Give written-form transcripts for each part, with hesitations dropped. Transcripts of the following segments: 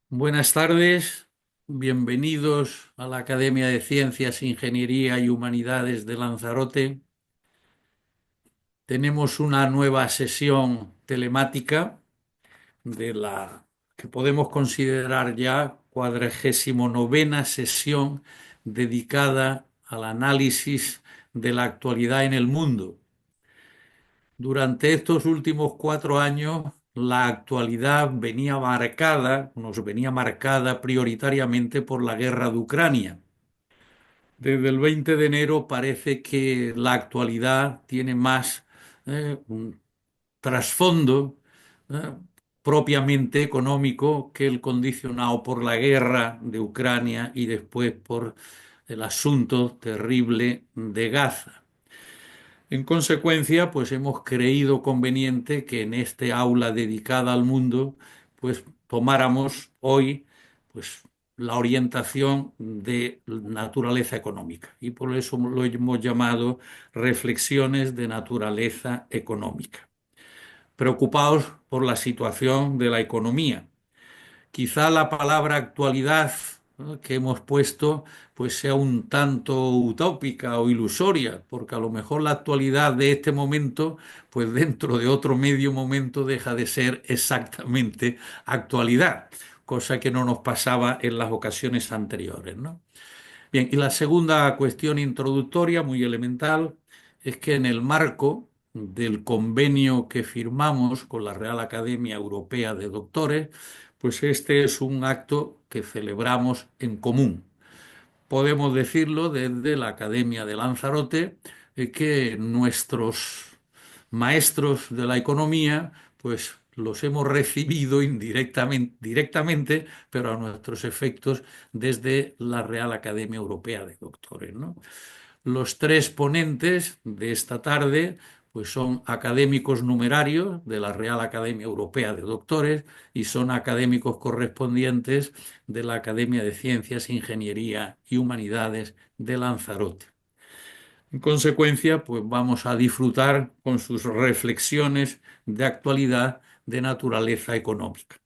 Buenas tardes, bienvenidos a la Academia de Ciencias, Ingeniería y Humanidades de Lanzarote. Tenemos una nueva sesión telemática de la que podemos considerar ya 49ª sesión dedicada al análisis de la actualidad en el mundo. Durante estos últimos 4 años, la actualidad nos venía marcada prioritariamente por la guerra de Ucrania. Desde el 20 de enero parece que la actualidad tiene más un trasfondo eh, propiamente económico que el condicionado por la guerra de Ucrania y después por el asunto terrible de Gaza. En consecuencia, pues hemos creído conveniente que en este aula dedicada al mundo, pues tomáramos hoy, pues la orientación de naturaleza económica y por eso lo hemos llamado reflexiones de naturaleza económica. Preocupados por la situación de la economía. Quizá la palabra actualidad, ¿no?, que hemos puesto pues sea un tanto utópica o ilusoria, porque a lo mejor la actualidad de este momento, pues dentro de otro medio momento deja de ser exactamente actualidad, cosa que no nos pasaba en las ocasiones anteriores, ¿no? Bien, y la segunda cuestión introductoria, muy elemental, es que en el marco del convenio que firmamos con la Real Academia Europea de Doctores, pues este es un acto que celebramos en común. Podemos decirlo desde la Academia de Lanzarote, que nuestros maestros de la economía, pues los hemos recibido directamente, pero a nuestros efectos desde la Real Academia Europea de Doctores, ¿no? Los tres ponentes de esta tarde pues son académicos numerarios de la Real Academia Europea de Doctores y son académicos correspondientes de la Academia de Ciencias, Ingeniería y Humanidades de Lanzarote. En consecuencia, pues vamos a disfrutar con sus reflexiones de actualidad de naturaleza económica.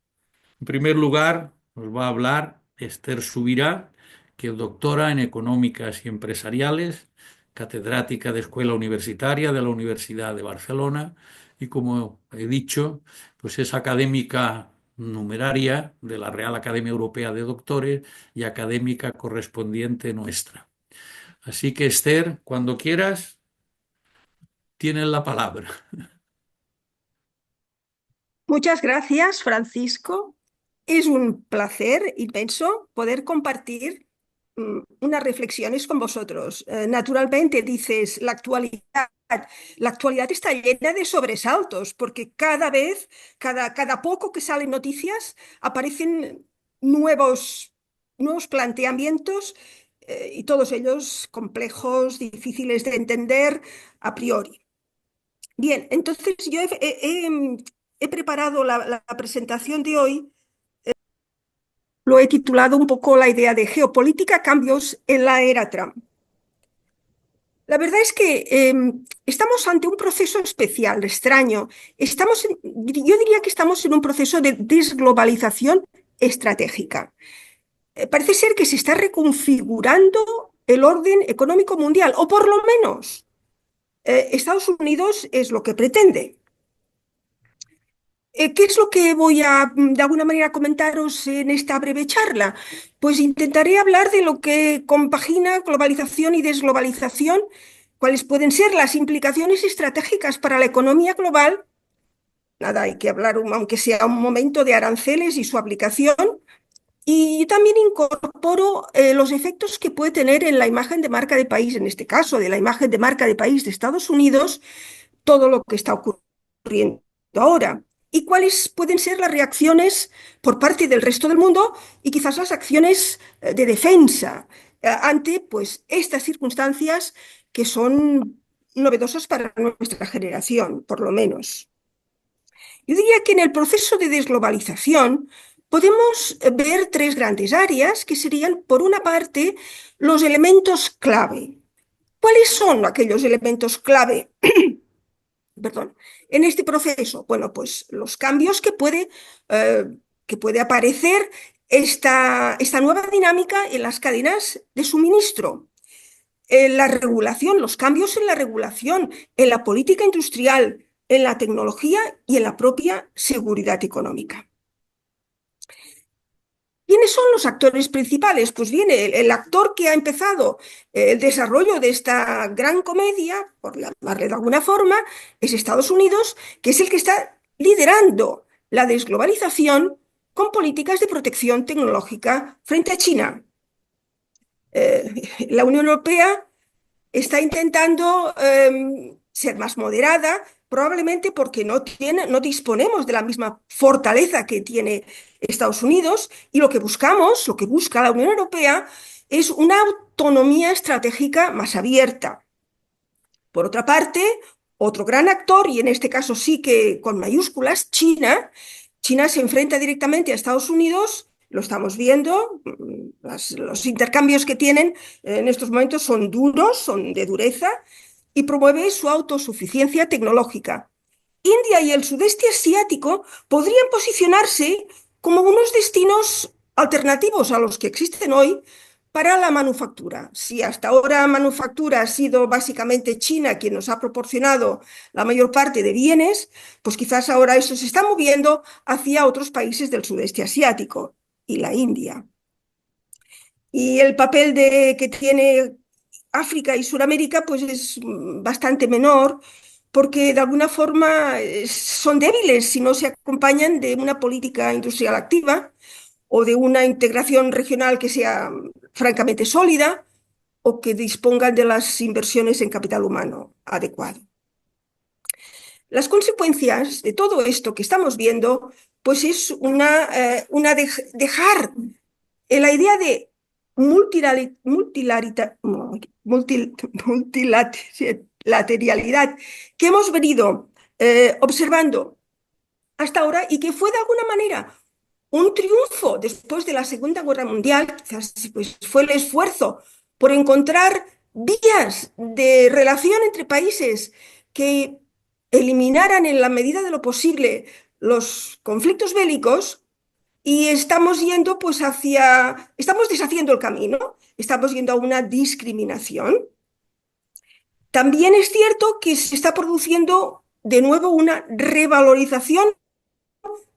En primer lugar, nos va a hablar Esther Subirá, que es doctora en Económicas y Empresariales, catedrática de Escuela Universitaria de la Universidad de Barcelona y, como he dicho, pues es académica numeraria de la Real Academia Europea de Doctores y académica correspondiente nuestra. Así que, Esther, cuando quieras, tienes la palabra. Muchas gracias, Francisco. Es un placer inmenso poder compartir unas reflexiones con vosotros. Naturalmente, dices, la actualidad está llena de sobresaltos, porque cada vez, cada poco que salen noticias, aparecen nuevos, nuevos planteamientos y todos ellos complejos, difíciles de entender a priori. Bien, entonces yo he preparado la presentación de hoy, lo he titulado un poco la idea de geopolítica, cambios en la era Trump. La verdad es que estamos ante un proceso especial, extraño. Yo diría que estamos en un proceso de desglobalización estratégica. Parece ser que se está reconfigurando el orden económico mundial, o por lo menos Estados Unidos es lo que pretende. ¿Qué es lo que voy a, de alguna manera, comentaros en esta breve charla? Pues intentaré hablar de lo que compagina globalización y desglobalización, cuáles pueden ser las implicaciones estratégicas para la economía global. Nada, hay que hablar, aunque sea un momento, de aranceles y su aplicación. Y también incorporo los efectos que puede tener en la imagen de marca de país, en este caso, de la imagen de marca de país de Estados Unidos, todo lo que está ocurriendo ahora y cuáles pueden ser las reacciones por parte del resto del mundo y quizás las acciones de defensa ante pues, estas circunstancias que son novedosas para nuestra generación, por lo menos. Yo diría que en el proceso de desglobalización podemos ver tres grandes áreas que serían, por una parte, los elementos clave. ¿Cuáles son aquellos elementos clave, perdón, en este proceso? Bueno, pues los cambios que puede que puede aparecer esta nueva dinámica en las cadenas de suministro, en la regulación, los cambios en la regulación, en la política industrial, en la tecnología y en la propia seguridad económica. ¿Quiénes son los actores principales? Pues bien, el actor que ha empezado el desarrollo de esta gran comedia, por llamarle de alguna forma, es Estados Unidos, que es el que está liderando la desglobalización con políticas de protección tecnológica frente a China. La Unión Europea está intentando ser más moderada, probablemente porque no disponemos de la misma fortaleza que tiene Estados Unidos, y lo que buscamos, lo que busca la Unión Europea, es una autonomía estratégica más abierta. Por otra parte, otro gran actor, y en este caso sí que con mayúsculas, China. China se enfrenta directamente a Estados Unidos, lo estamos viendo, los intercambios que tienen en estos momentos son duros, son de dureza, y promueve su autosuficiencia tecnológica. India y el sudeste asiático podrían posicionarse como unos destinos alternativos a los que existen hoy para la manufactura. Si hasta ahora manufactura ha sido básicamente China quien nos ha proporcionado la mayor parte de bienes, pues quizás ahora eso se está moviendo hacia otros países del sudeste asiático y la India. Y el papel que tiene África y Sudamérica pues es bastante menor, porque de alguna forma son débiles si no se acompañan de una política industrial activa o de una integración regional que sea francamente sólida o que dispongan de las inversiones en capital humano adecuado. Las consecuencias de todo esto que estamos viendo pues es dejar la idea de multilateralidad que hemos venido observando hasta ahora y que fue de alguna manera un triunfo después de la Segunda Guerra Mundial. Quizás pues, fue el esfuerzo por encontrar vías de relación entre países que eliminaran en la medida de lo posible los conflictos bélicos. Y estamos yendo pues estamos deshaciendo el camino, estamos yendo a una discriminación. También es cierto que se está produciendo de nuevo una revalorización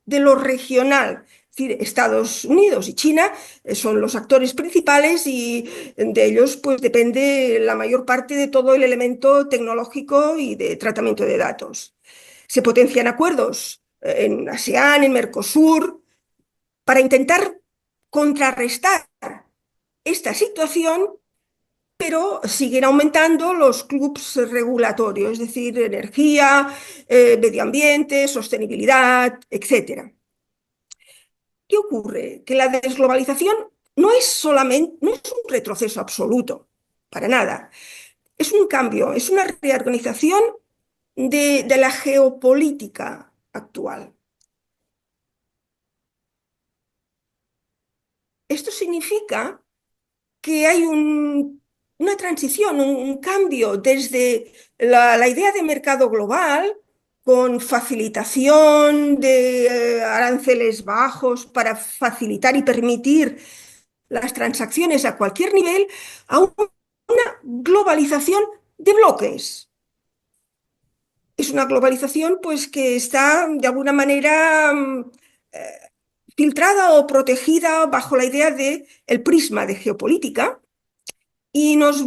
de lo regional. Es decir, Estados Unidos y China son los actores principales y de ellos pues depende la mayor parte de todo el elemento tecnológico y de tratamiento de datos. Se potencian acuerdos en ASEAN, en Mercosur, para intentar contrarrestar esta situación, pero siguen aumentando los clubs regulatorios, es decir, energía, medio ambiente, sostenibilidad, etc. ¿Qué ocurre? Que la desglobalización no es un retroceso absoluto, para nada. Es un cambio, es una reorganización de la geopolítica actual. Esto significa que hay una transición, un cambio desde la idea de mercado global, con facilitación de aranceles bajos para facilitar y permitir las transacciones a cualquier nivel, a una globalización de bloques. Es una globalización pues, que está de alguna manera filtrada o protegida bajo la idea del prisma de geopolítica, y nos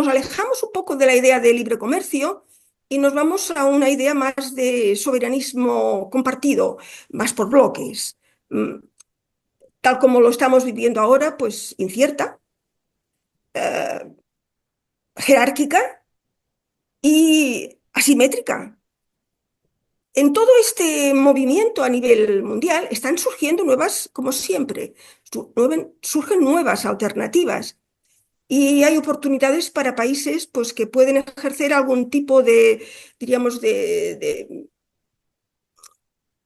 alejamos un poco de la idea de libre comercio y nos vamos a una idea más de soberanismo compartido, más por bloques. Tal como lo estamos viviendo ahora, pues incierta, jerárquica y asimétrica. En todo este movimiento a nivel mundial están surgiendo nuevas, como siempre, surgen nuevas alternativas. Y hay oportunidades para países pues, que pueden ejercer algún tipo de, diríamos,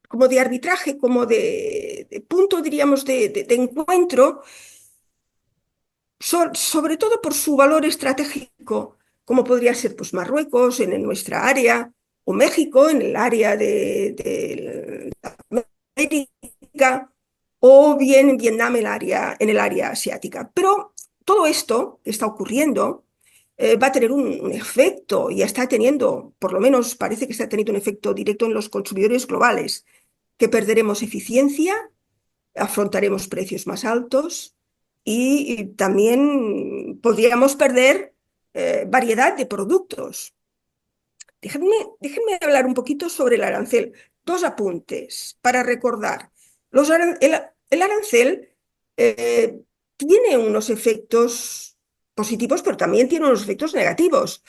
como de arbitraje, como de punto, diríamos, de encuentro, sobre todo por su valor estratégico, como podría ser pues, Marruecos en nuestra área, o México en el área de América, o bien en Vietnam en el área asiática. Pero todo esto que está ocurriendo va a tener un efecto, y está teniendo, por lo menos parece que está teniendo un efecto directo en los consumidores globales, que perderemos eficiencia, afrontaremos precios más altos y también podríamos perder variedad de productos. Déjenme hablar un poquito sobre el arancel. Dos apuntes para recordar. El arancel eh, tiene unos efectos positivos, pero también tiene unos efectos negativos.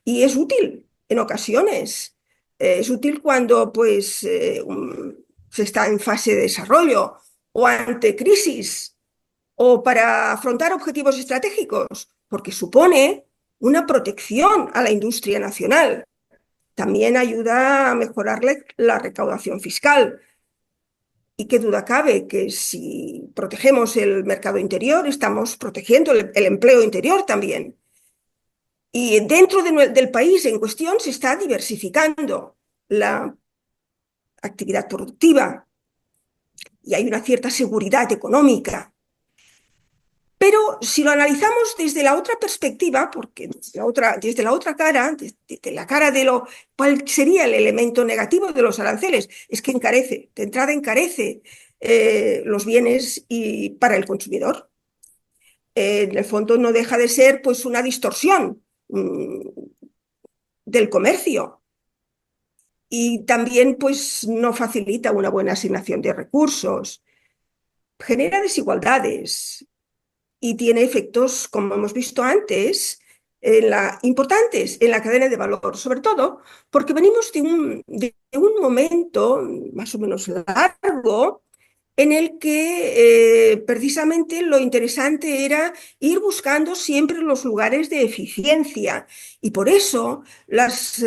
Y es útil en ocasiones. Es útil cuando pues, se está en fase de desarrollo o ante crisis o para afrontar objetivos estratégicos, porque supone una protección a la industria nacional. También ayuda a mejorar la recaudación fiscal. Y qué duda cabe que si protegemos el mercado interior, estamos protegiendo el empleo interior también. Y dentro del país en cuestión se está diversificando la actividad productiva y hay una cierta seguridad económica. Pero si lo analizamos desde la otra perspectiva, porque desde la otra cara, desde la cara de cuál sería el elemento negativo de los aranceles, es que encarece, de entrada encarece los bienes y para el consumidor. En el fondo no deja de ser pues una distorsión del comercio y también pues no facilita una buena asignación de recursos, genera desigualdades, y tiene efectos, como hemos visto antes, importantes en la cadena de valor, sobre todo porque venimos de un momento más o menos largo en el que precisamente lo interesante era ir buscando siempre los lugares de eficiencia y por eso las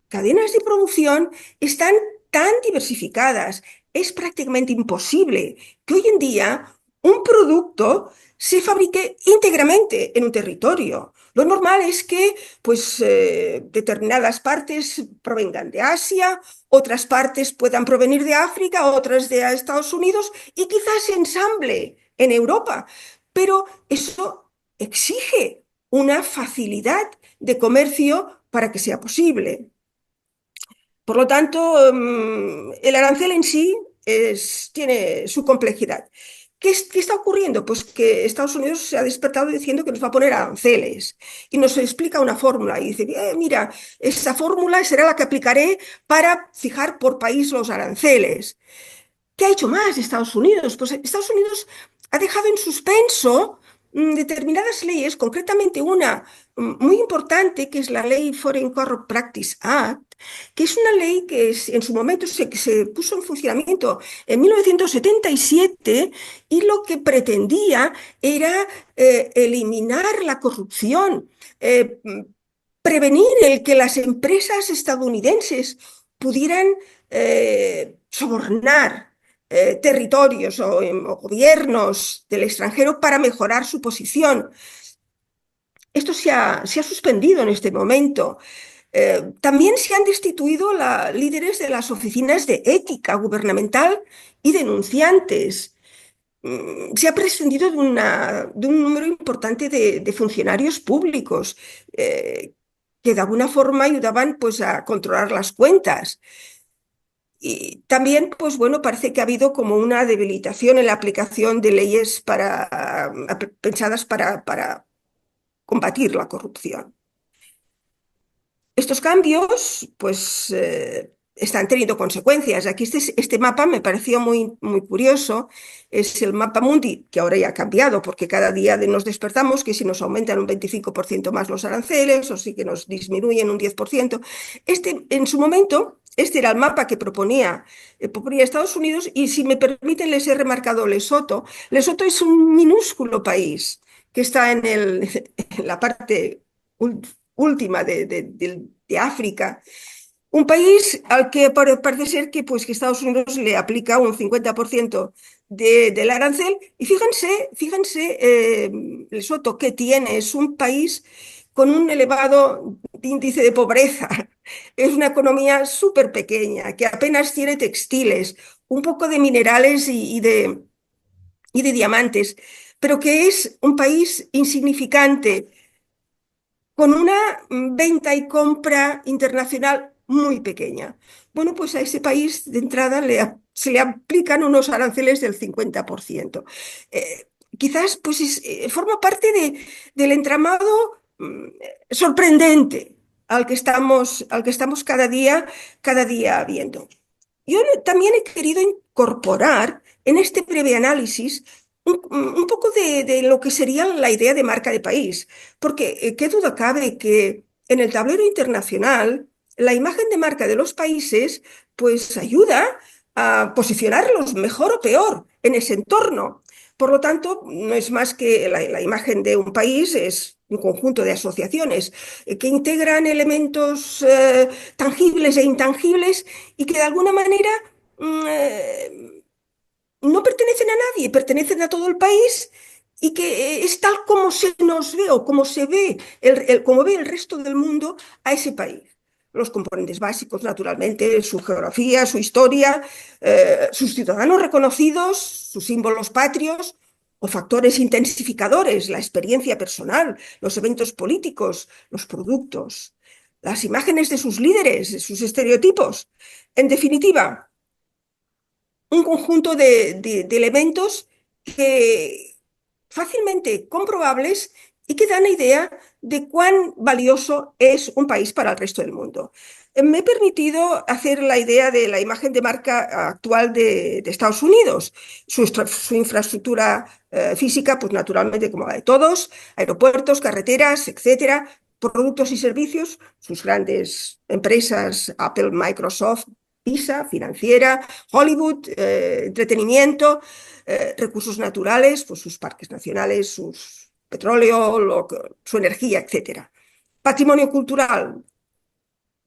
cadenas de producción están tan diversificadas. Es prácticamente imposible que hoy en día un producto se fabrique íntegramente en un territorio. Lo normal es que pues, determinadas partes provengan de Asia, otras partes puedan provenir de África, otras de Estados Unidos y quizás se ensamble en Europa. Pero eso exige una facilidad de comercio para que sea posible. Por lo tanto, el arancel en sí tiene su complejidad. ¿Qué está ocurriendo? Pues que Estados Unidos se ha despertado diciendo que nos va a poner aranceles y nos explica una fórmula y dice, mira, esa fórmula será la que aplicaré para fijar por país los aranceles. ¿Qué ha hecho más Estados Unidos? Pues Estados Unidos ha dejado en suspenso determinadas leyes, concretamente una muy importante, que es la ley Foreign Corrupt Practice Act, que es una ley en su momento se puso en funcionamiento en 1977 y lo que pretendía era eliminar la corrupción, prevenir el que las empresas estadounidenses pudieran sobornar territorios o gobiernos del extranjero para mejorar su posición. Esto se ha suspendido en este momento. También se han destituido líderes de las oficinas de ética gubernamental y denunciantes. Se ha prescindido de un número importante de funcionarios públicos que de alguna forma ayudaban pues, a controlar las cuentas. Y también, pues bueno, parece que ha habido como una debilitación en la aplicación de leyes pensadas para combatir la corrupción. Estos cambios, pues, están teniendo consecuencias. Aquí este mapa me pareció muy, muy curioso. Es el mapa mundi, que ahora ya ha cambiado, porque cada día nos despertamos que si nos aumentan un 25% más los aranceles, o si que nos disminuyen un 10%. En su momento, este era el mapa que proponía Estados Unidos, y si me permiten, les he remarcado Lesoto. Lesoto es un minúsculo país que está en la parte última de África, un país al que parece ser que, pues, que Estados Unidos le aplica un 50% del arancel. Y fíjense Lesoto, que tiene, es un país con un elevado índice de pobreza. Es una economía súper pequeña, que apenas tiene textiles, un poco de minerales y de y de diamantes, pero que es un país insignificante, con una venta y compra internacional muy pequeña. Bueno, pues a ese país de entrada se le aplican unos aranceles del 50%. Quizás pues forma parte del entramado sorprendente al que estamos cada día viendo. Yo también he querido incorporar en este breve análisis un poco de lo que sería la idea de marca de país, porque qué duda cabe que en el tablero internacional la imagen de marca de los países pues ayuda a posicionarlos mejor o peor en ese entorno. Por lo tanto, no es más que la imagen de un país, es un conjunto de asociaciones que integran elementos tangibles e intangibles y que de alguna manera no pertenecen a nadie, pertenecen a todo el país y que es tal como se nos ve o como se ve, como ve el resto del mundo a ese país. Los componentes básicos, naturalmente, su geografía, su historia, sus ciudadanos reconocidos, sus símbolos patrios o factores intensificadores, la experiencia personal, los eventos políticos, los productos, las imágenes de sus líderes, de sus estereotipos. En definitiva, un conjunto de elementos que fácilmente comprobables y que dan idea de cuán valioso es un país para el resto del mundo. Me he permitido hacer la idea de la imagen de marca actual de Estados Unidos, su infraestructura física, pues naturalmente como la de todos, aeropuertos, carreteras, etcétera, productos y servicios, sus grandes empresas, Apple, Microsoft, Pisa, financiera, Hollywood, entretenimiento, recursos naturales, pues sus parques nacionales, sus petróleo, su energía, etcétera. Patrimonio cultural,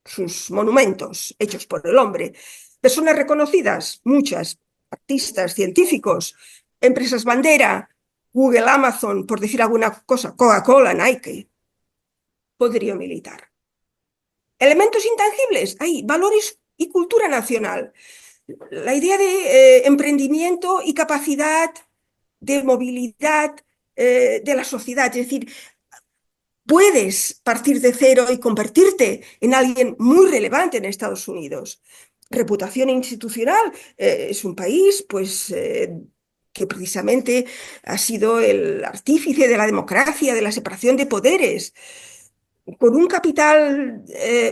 sus monumentos hechos por el hombre. Personas reconocidas, muchas, artistas, científicos, empresas bandera, Google, Amazon, por decir alguna cosa, Coca-Cola, Nike, poderío militar. Elementos intangibles, hay valores y cultura nacional. La idea de emprendimiento y capacidad de movilidad de la sociedad, es decir, puedes partir de cero y convertirte en alguien muy relevante en Estados Unidos. Reputación institucional, es un país pues, que precisamente ha sido el artífice de la democracia, de la separación de poderes, con un capital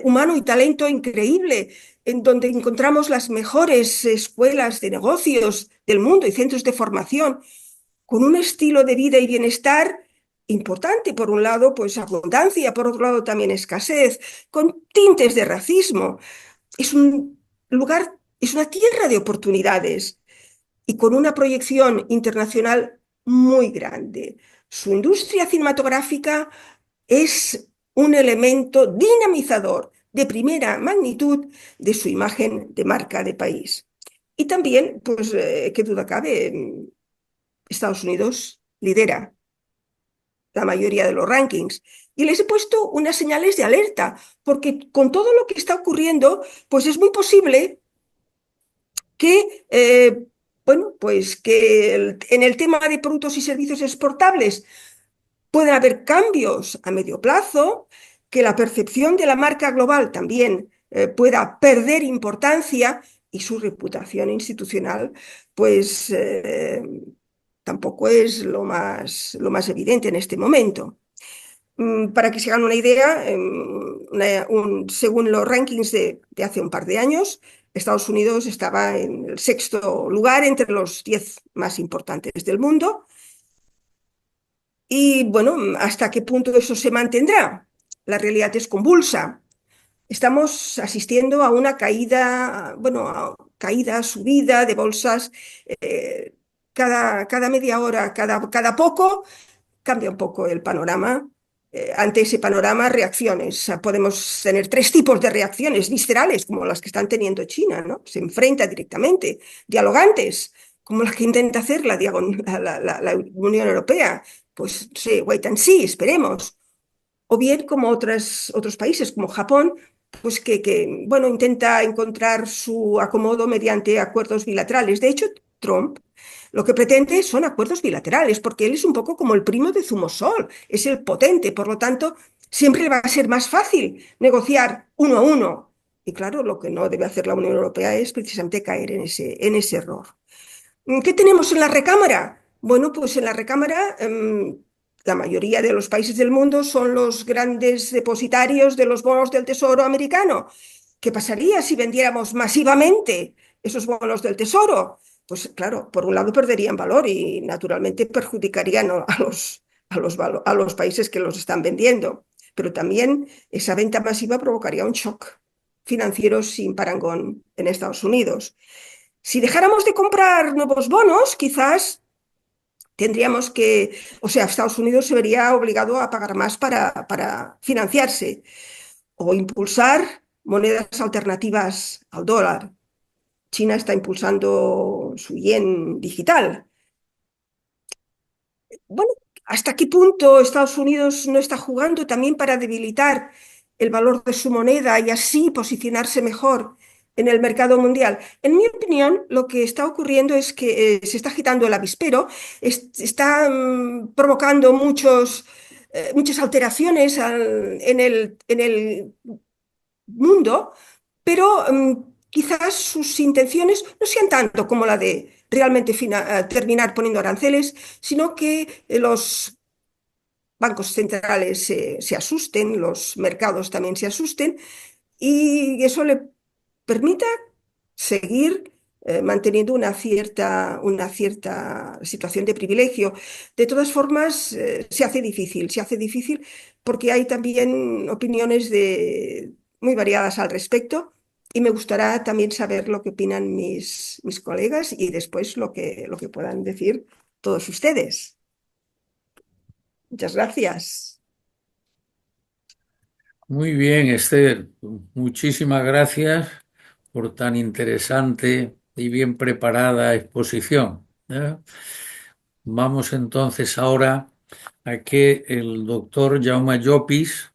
humano y talento increíble, en donde encontramos las mejores escuelas de negocios del mundo y centros de formación, con un estilo de vida y bienestar importante. Por un lado, pues abundancia, por otro lado también escasez, con tintes de racismo. Es un lugar, es una tierra de oportunidades y con una proyección internacional muy grande. Su industria cinematográfica es un elemento dinamizador de primera magnitud de su imagen de marca de país. Y también, pues, qué duda cabe, Estados Unidos lidera la mayoría de los rankings. Y les he puesto unas señales de alerta, porque con todo lo que está ocurriendo, pues es muy posible que, bueno, pues que en el tema de productos y servicios exportables pueden haber cambios a medio plazo, que la percepción de la marca global también pueda perder importancia y su reputación institucional, pues tampoco es lo más evidente en este momento. Para que se hagan una idea, según los rankings de hace un par de años, Estados Unidos estaba en el sexto lugar entre los 10 más importantes del mundo. Y bueno, ¿hasta qué punto eso se mantendrá? La realidad es convulsa. Estamos asistiendo a una caída, bueno, a caída, subida de bolsas. Cada media hora, cada poco, cambia un poco el panorama. Ante ese panorama, reacciones. O sea, podemos tener tres tipos de reacciones viscerales, como las que están teniendo China, ¿no? Se enfrenta directamente, dialogantes, como las que intenta hacer la Unión Europea. Pues sí, wait and see, esperemos. O bien como otros países, como Japón, pues bueno, intenta encontrar su acomodo mediante acuerdos bilaterales. De hecho, Trump, lo que pretende son acuerdos bilaterales, porque él es un poco como el primo de Zumosol, es el potente, por lo tanto, siempre le va a ser más fácil negociar uno a uno. Y claro, lo que no debe hacer la Unión Europea es precisamente caer en ese error. ¿Qué tenemos en la recámara? Bueno, pues en la recámara la mayoría de los países del mundo son los grandes depositarios de los bonos del Tesoro americano. ¿Qué pasaría si vendiéramos masivamente esos bonos del Tesoro? Pues claro, por un lado perderían valor y naturalmente perjudicarían a los países que los están vendiendo. Pero también esa venta masiva provocaría un shock financiero sin parangón en Estados Unidos. Si dejáramos de comprar nuevos bonos, quizás tendríamos que, o sea, Estados Unidos se vería obligado a pagar más para financiarse o impulsar monedas alternativas al dólar. China está impulsando su yen digital. Bueno, ¿hasta qué punto Estados Unidos no está jugando también para debilitar el valor de su moneda y así posicionarse mejor en el mercado mundial? En mi opinión, lo que está ocurriendo es que se está agitando el avispero, está provocando muchas alteraciones en el mundo, pero quizás sus intenciones no sean tanto como la de realmente terminar poniendo aranceles, sino que los bancos centrales se asusten, los mercados también se asusten y eso le permita seguir manteniendo una cierta situación de privilegio. De todas formas, se hace difícil porque hay también opiniones muy variadas al respecto y me gustará también saber lo que opinan mis colegas y después lo que puedan decir todos ustedes. Muchas gracias. Muy bien, Esther. Muchísimas gracias por tan interesante y bien preparada exposición. Vamos entonces ahora a que el doctor Jaume Llopis,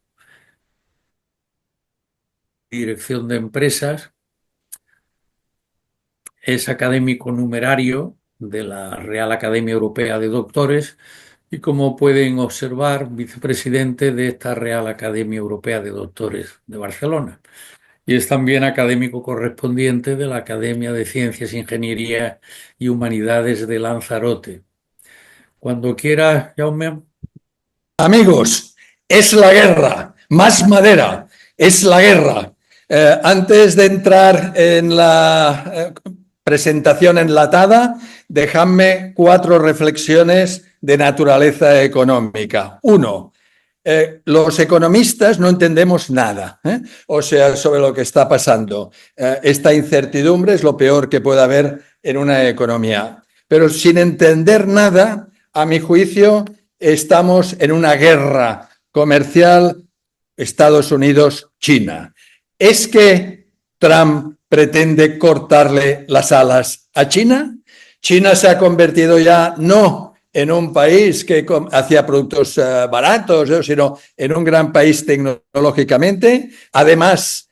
Dirección de Empresas, es académico numerario de la Real Academia Europea de Doctores y, como pueden observar, vicepresidente de esta Real Academia Europea de Doctores de Barcelona. Y es también académico correspondiente de la Academia de Ciencias, Ingeniería y Humanidades de Lanzarote. Cuando quiera, Jaume. Amigos, es la guerra, más madera, es la guerra. Antes de entrar en la presentación enlatada, dejadme 4 reflexiones de naturaleza económica. 1. Los economistas no entendemos nada, o sea, sobre lo que está pasando. Esta incertidumbre es lo peor que puede haber en una economía. Pero sin entender nada, a mi juicio, estamos en una guerra comercial Estados Unidos-China. ¿Es que Trump pretende cortarle las alas a China? China se ha convertido ya no en un país que hacía productos baratos, sino en un gran país tecnológicamente. Además,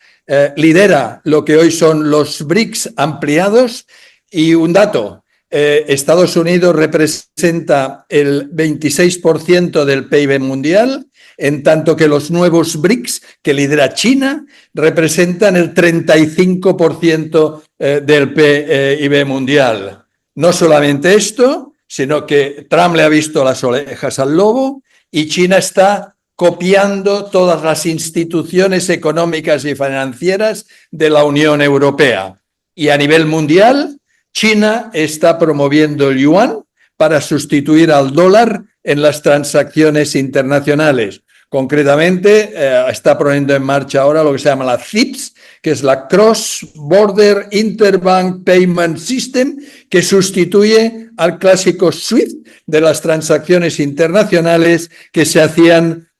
lidera lo que hoy son los BRICS ampliados. Y un dato, Estados Unidos representa el 26% del PIB mundial, en tanto que los nuevos BRICS, que lidera China, representan el 35% del PIB mundial. No solamente esto, sino que Trump le ha visto las orejas al lobo y China está copiando todas las instituciones económicas y financieras de la Unión Europea. Y a nivel mundial, China está promoviendo el yuan para sustituir al dólar en las transacciones internacionales. Concretamente, está poniendo en marcha ahora lo que se llama la CIPS, que es la Cross Border Interbank Payment System, que sustituye al clásico SWIFT de las transacciones internacionales que se hacían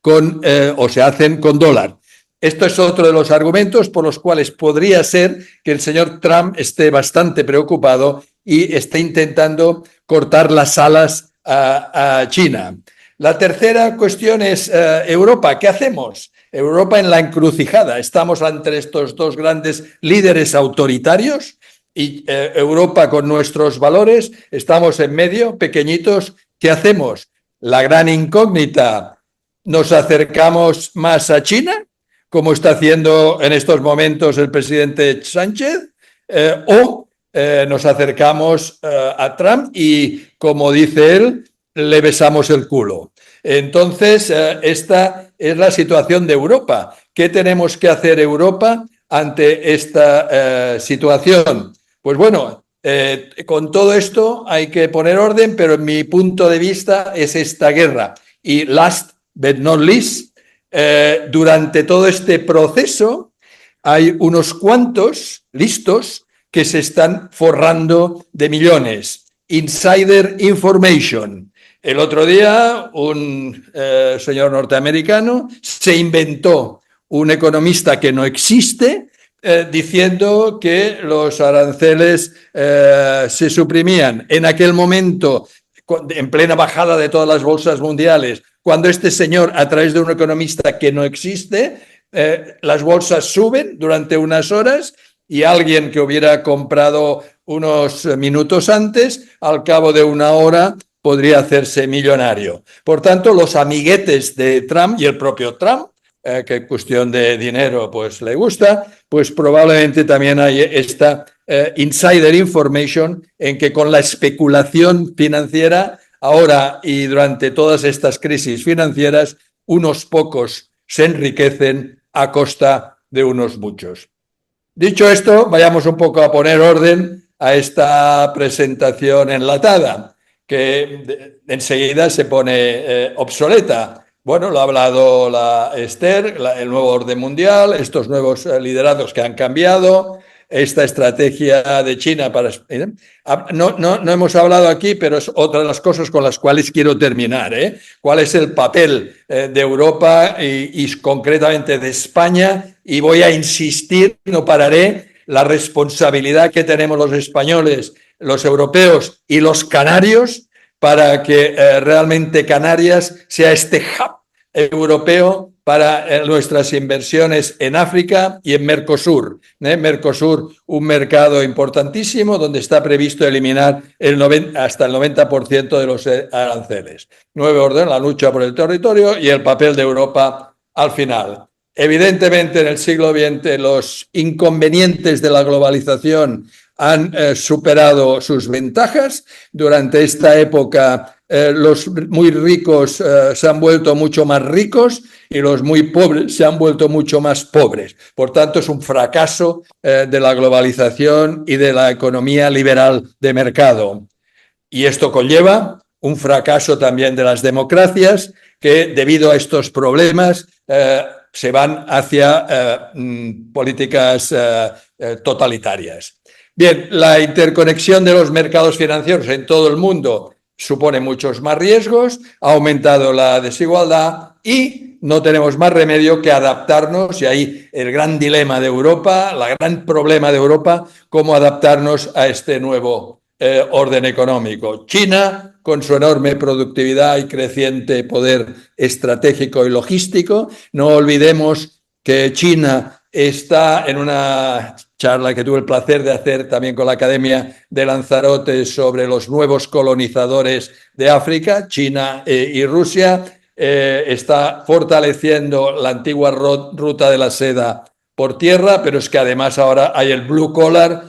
o se hacen con dólar. Esto es otro de los argumentos por los cuales podría ser que el señor Trump esté bastante preocupado y esté intentando cortar las alas a China. La tercera cuestión es Europa. ¿Qué hacemos? Europa en la encrucijada. Estamos entre estos dos grandes líderes autoritarios y Europa con nuestros valores, estamos en medio, pequeñitos. ¿Qué hacemos? La gran incógnita, ¿nos acercamos más a China, como está haciendo en estos momentos el presidente Sánchez, o nos acercamos a Trump y, como dice él, le besamos el culo? Entonces, esta es la situación de Europa. ¿Qué tenemos que hacer Europa ante esta situación? Pues bueno, con todo esto hay que poner orden, pero en mi punto de vista es esta guerra. Y last but not least, durante todo este proceso hay unos cuantos listos que se están forrando de millones. Insider information. El otro día un señor norteamericano se inventó un economista que no existe, diciendo que los aranceles se suprimían en aquel momento, en plena bajada de todas las bolsas mundiales, cuando este señor, a través de un economista que no existe, las bolsas suben durante unas horas y alguien que hubiera comprado unos minutos antes, al cabo de una hora, podría hacerse millonario. Por tanto, los amiguetes de Trump y el propio Trump, que cuestión de dinero pues le gusta, pues probablemente también hay esta insider information en que con la especulación financiera ahora y durante todas estas crisis financieras, unos pocos se enriquecen a costa de unos muchos. Dicho esto, vayamos un poco a poner orden a esta presentación enlatada, que enseguida se pone obsoleta. Bueno, lo ha hablado la Esther, el nuevo orden mundial, estos nuevos liderados que han cambiado, esta estrategia de China para... No hemos hablado aquí, pero es otra de las cosas con las cuales quiero terminar. ¿Cuál es el papel de Europa y concretamente de España? Y voy a insistir, no pararé, la responsabilidad que tenemos los españoles, los europeos y los canarios para que realmente Canarias sea este hub europeo para nuestras inversiones en África y en Mercosur. Mercosur, un mercado importantísimo donde está previsto eliminar hasta el 90% de los aranceles. Nuevo orden, la lucha por el territorio y el papel de Europa al final. Evidentemente, en el siglo XX, los inconvenientes de la globalización han superado sus ventajas. Durante esta época, los muy ricos se han vuelto mucho más ricos y los muy pobres se han vuelto mucho más pobres. Por tanto, es un fracaso de la globalización y de la economía liberal de mercado. Y esto conlleva un fracaso también de las democracias que, debido a estos problemas, se van hacia políticas totalitarias. Bien, la interconexión de los mercados financieros en todo el mundo supone muchos más riesgos, ha aumentado la desigualdad y no tenemos más remedio que adaptarnos, y ahí el gran dilema de Europa, el gran problema de Europa, cómo adaptarnos a este nuevo orden económico. China, con su enorme productividad y creciente poder estratégico y logístico. No olvidemos que China está en una charla que tuve el placer de hacer también con la Academia de Lanzarote sobre los nuevos colonizadores de África, China y Rusia. Está fortaleciendo la antigua ruta de la seda por tierra, pero es que además ahora hay el blue collar,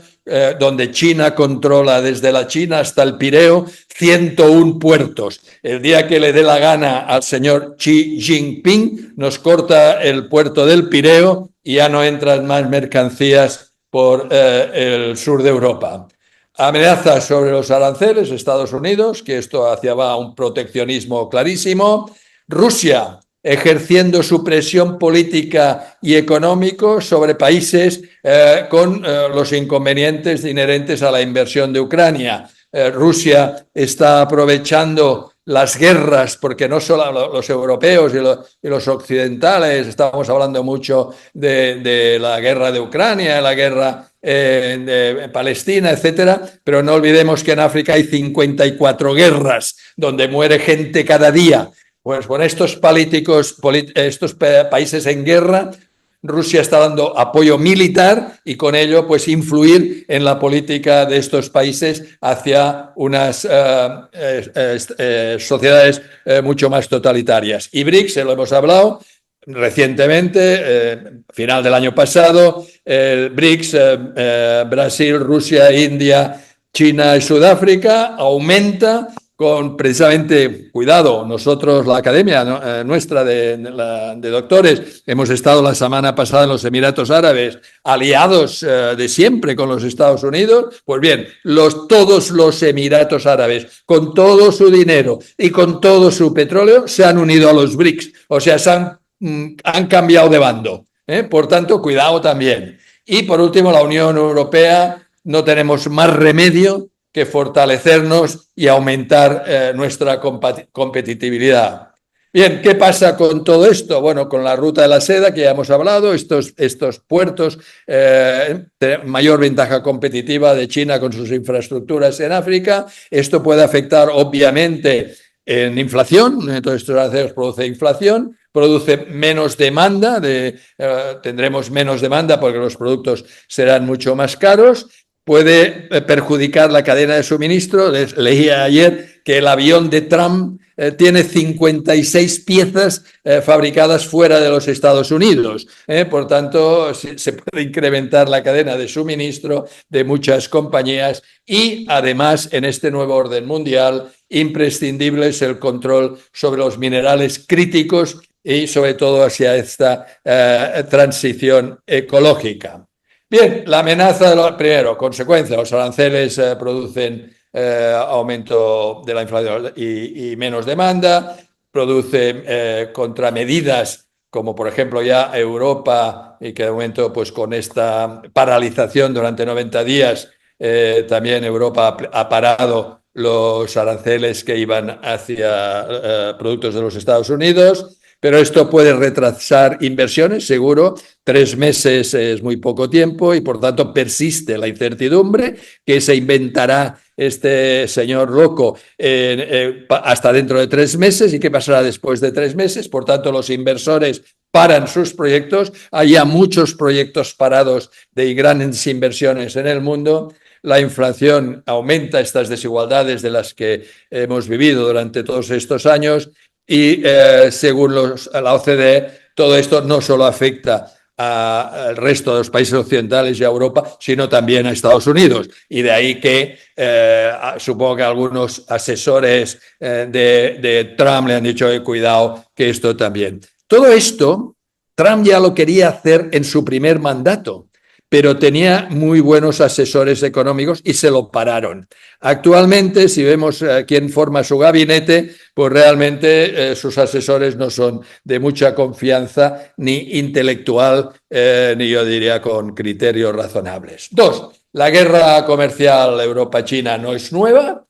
donde China controla desde la China hasta el Pireo 101 puertos. El día que le dé la gana al señor Xi Jinping, nos corta el puerto del Pireo y ya no entran más mercancías por el sur de Europa. Amenazas sobre los aranceles, Estados Unidos, que esto hacia va a un proteccionismo clarísimo. Rusia, ejerciendo su presión política y económica sobre países con los inconvenientes inherentes a la invasión de Ucrania. Rusia está aprovechando las guerras, porque no solo los europeos y los occidentales, estamos hablando mucho de la guerra de Ucrania, la guerra de Palestina, etcétera, pero no olvidemos que en África hay 54 guerras donde muere gente cada día. Pues con estos países en guerra, Rusia está dando apoyo militar y con ello pues influir en la política de estos países hacia unas sociedades mucho más totalitarias. Y BRICS, lo hemos hablado recientemente, final del año pasado, el BRICS, Brasil, Rusia, India, China y Sudáfrica, aumenta con precisamente, cuidado, nosotros, la academia nuestra de doctores, hemos estado la semana pasada en los Emiratos Árabes, aliados de siempre con los Estados Unidos. Pues bien, todos los Emiratos Árabes, con todo su dinero y con todo su petróleo, se han unido a los BRICS, o sea, han cambiado de bando. Por tanto, cuidado también. Y por último, la Unión Europea, no tenemos más remedio que fortalecernos y aumentar nuestra competitividad. Bien, ¿qué pasa con todo esto? Bueno, con la ruta de la seda que ya hemos hablado, estos puertos, mayor ventaja competitiva de China con sus infraestructuras en África. Esto puede afectar obviamente en inflación, todos estos aranceles produce inflación, produce menos demanda, tendremos menos demanda porque los productos serán mucho más caros. Puede perjudicar la cadena de suministro. Leía ayer que el avión de Trump tiene 56 piezas fabricadas fuera de los Estados Unidos. Por tanto, se puede incrementar la cadena de suministro de muchas compañías y, además, en este nuevo orden mundial, imprescindible es el control sobre los minerales críticos y, sobre todo, hacia esta transición ecológica. Bien, la amenaza, primero, consecuencia, los aranceles producen aumento de la inflación y menos demanda, produce contramedidas como por ejemplo ya Europa, y que de momento pues con esta paralización durante 90 días también Europa ha parado los aranceles que iban hacia productos de los Estados Unidos. Pero esto puede retrasar inversiones, seguro. 3 meses es muy poco tiempo y, por tanto, persiste la incertidumbre que se inventará este señor loco hasta dentro de 3 meses. ¿Y qué pasará después de 3 meses? Por tanto, los inversores paran sus proyectos. Hay ya muchos proyectos parados de grandes inversiones en el mundo. La inflación aumenta estas desigualdades de las que hemos vivido durante todos estos años. Y según la OCDE, todo esto no solo afecta al resto de los países occidentales y a Europa, sino también a Estados Unidos. Y de ahí que supongo que algunos asesores de Trump le han dicho, cuidado, que esto también. Todo esto, Trump ya lo quería hacer en su primer mandato, pero tenía muy buenos asesores económicos y se lo pararon. Actualmente, si vemos quién forma su gabinete, pues realmente sus asesores no son de mucha confianza, ni intelectual, ni yo diría con criterios razonables. 2. La guerra comercial Europa-China no es nueva,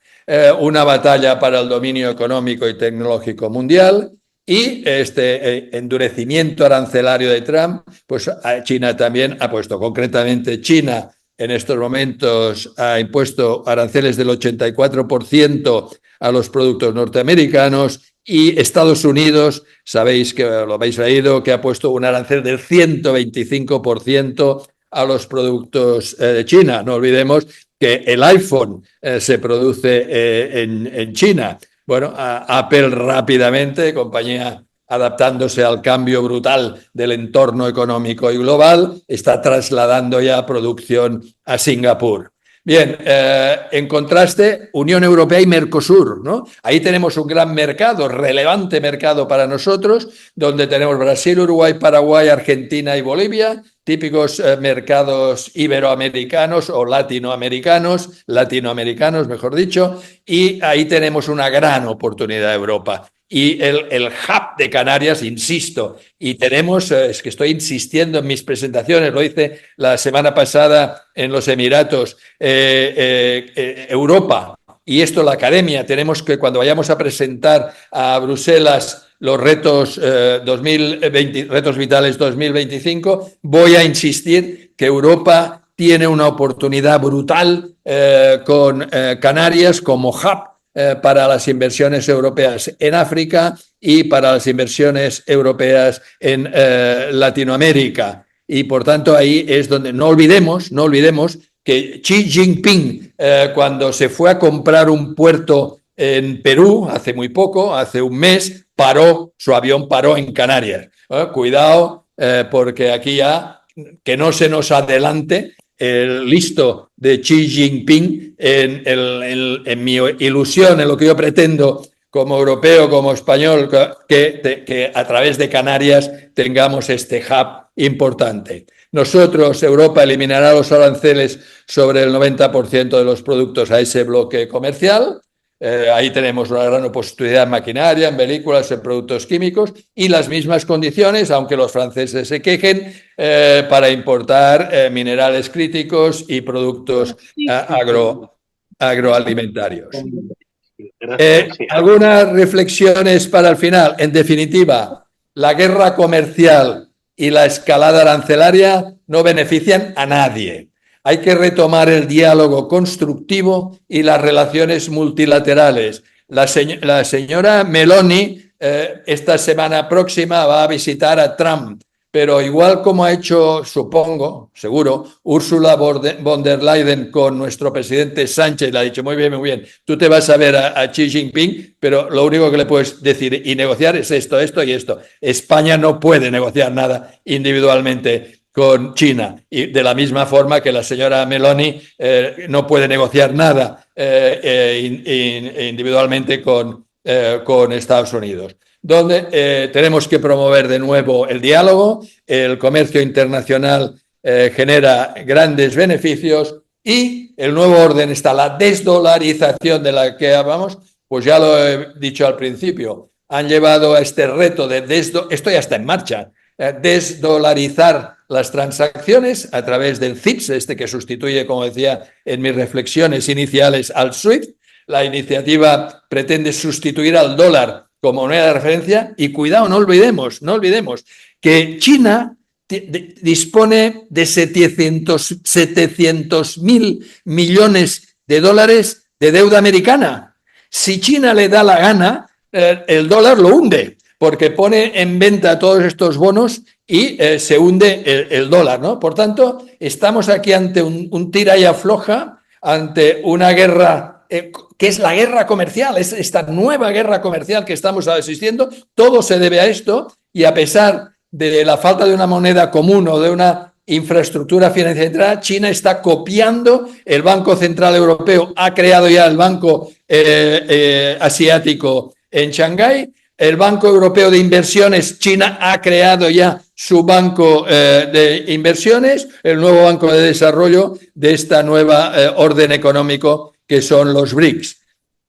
una batalla para el dominio económico y tecnológico mundial. Y este endurecimiento arancelario de Trump, pues China también ha puesto, concretamente China en estos momentos ha impuesto aranceles del 84% a los productos norteamericanos y Estados Unidos, sabéis que lo habéis leído, que ha puesto un arancel del 125% a los productos de China. No olvidemos que el iPhone se produce en China. Bueno, Apple rápidamente, compañía adaptándose al cambio brutal del entorno económico y global, está trasladando ya producción a Singapur. Bien, en contraste, Unión Europea y Mercosur, ¿no? Ahí tenemos un gran mercado, relevante mercado para nosotros, donde tenemos Brasil, Uruguay, Paraguay, Argentina y Bolivia, típicos mercados iberoamericanos o latinoamericanos, mejor dicho, y ahí tenemos una gran oportunidad de Europa. Y el hub de Canarias, insisto, y tenemos, es que estoy insistiendo en mis presentaciones, lo hice la semana pasada en los Emiratos, Europa, y esto la academia, tenemos que cuando vayamos a presentar a Bruselas los retos, retos vitales 2025, voy a insistir que Europa tiene una oportunidad brutal con Canarias como hub para las inversiones europeas en África y para las inversiones europeas en Latinoamérica. Y por tanto ahí es donde no olvidemos que Xi Jinping, cuando se fue a comprar un puerto en Perú hace muy poco, hace un mes, su avión paró en Canarias. Cuidado, porque aquí ya que no se nos adelante el listo de Xi Jinping en mi ilusión, en lo que yo pretendo como europeo, como español, que a través de Canarias tengamos este hub importante. Nosotros, Europa, eliminará los aranceles sobre el 90% de los productos a ese bloque comercial. Ahí tenemos una gran oportunidad en maquinaria, en vehículos, en productos químicos y las mismas condiciones, aunque los franceses se quejen, para importar minerales críticos y productos agroalimentarios. Algunas reflexiones para el final. En definitiva, la guerra comercial y la escalada arancelaria no benefician a nadie. Hay que retomar el diálogo constructivo y las relaciones multilaterales. La señora Meloni esta semana próxima va a visitar a Trump, pero igual como ha hecho, supongo, seguro, Ursula von der Leyen con nuestro presidente Sánchez, le ha dicho muy bien, tú te vas a ver a Xi Jinping, pero lo único que le puedes decir y negociar es esto, esto y esto. España no puede negociar nada individualmente con China, y de la misma forma que la señora Meloni no puede negociar nada individualmente con Estados Unidos. Donde tenemos que promover de nuevo el diálogo, el comercio internacional genera grandes beneficios y el nuevo orden está la desdolarización de la que hablamos, pues ya lo he dicho al principio, han llevado a este reto de esto ya está en marcha, desdolarizar las transacciones a través del CIPS, que sustituye, como decía en mis reflexiones iniciales, al SWIFT. La iniciativa pretende sustituir al dólar como moneda de referencia y cuidado, no olvidemos que China dispone de 700.000 millones de dólares de deuda americana. Si China le da la gana, el dólar lo hunde, porque pone en venta todos estos bonos y se hunde el dólar, ¿no? Por tanto, estamos aquí ante un tira y afloja, ante una guerra que es la guerra comercial, es esta nueva guerra comercial que estamos asistiendo. Todo se debe a esto y a pesar de la falta de una moneda común o de una infraestructura financiera, China está copiando el Banco Central Europeo, ha creado ya el Banco Asiático en Shanghái. El Banco Europeo de Inversiones, China ha creado ya su banco de inversiones, el nuevo Banco de Desarrollo de esta nueva orden económico que son los BRICS.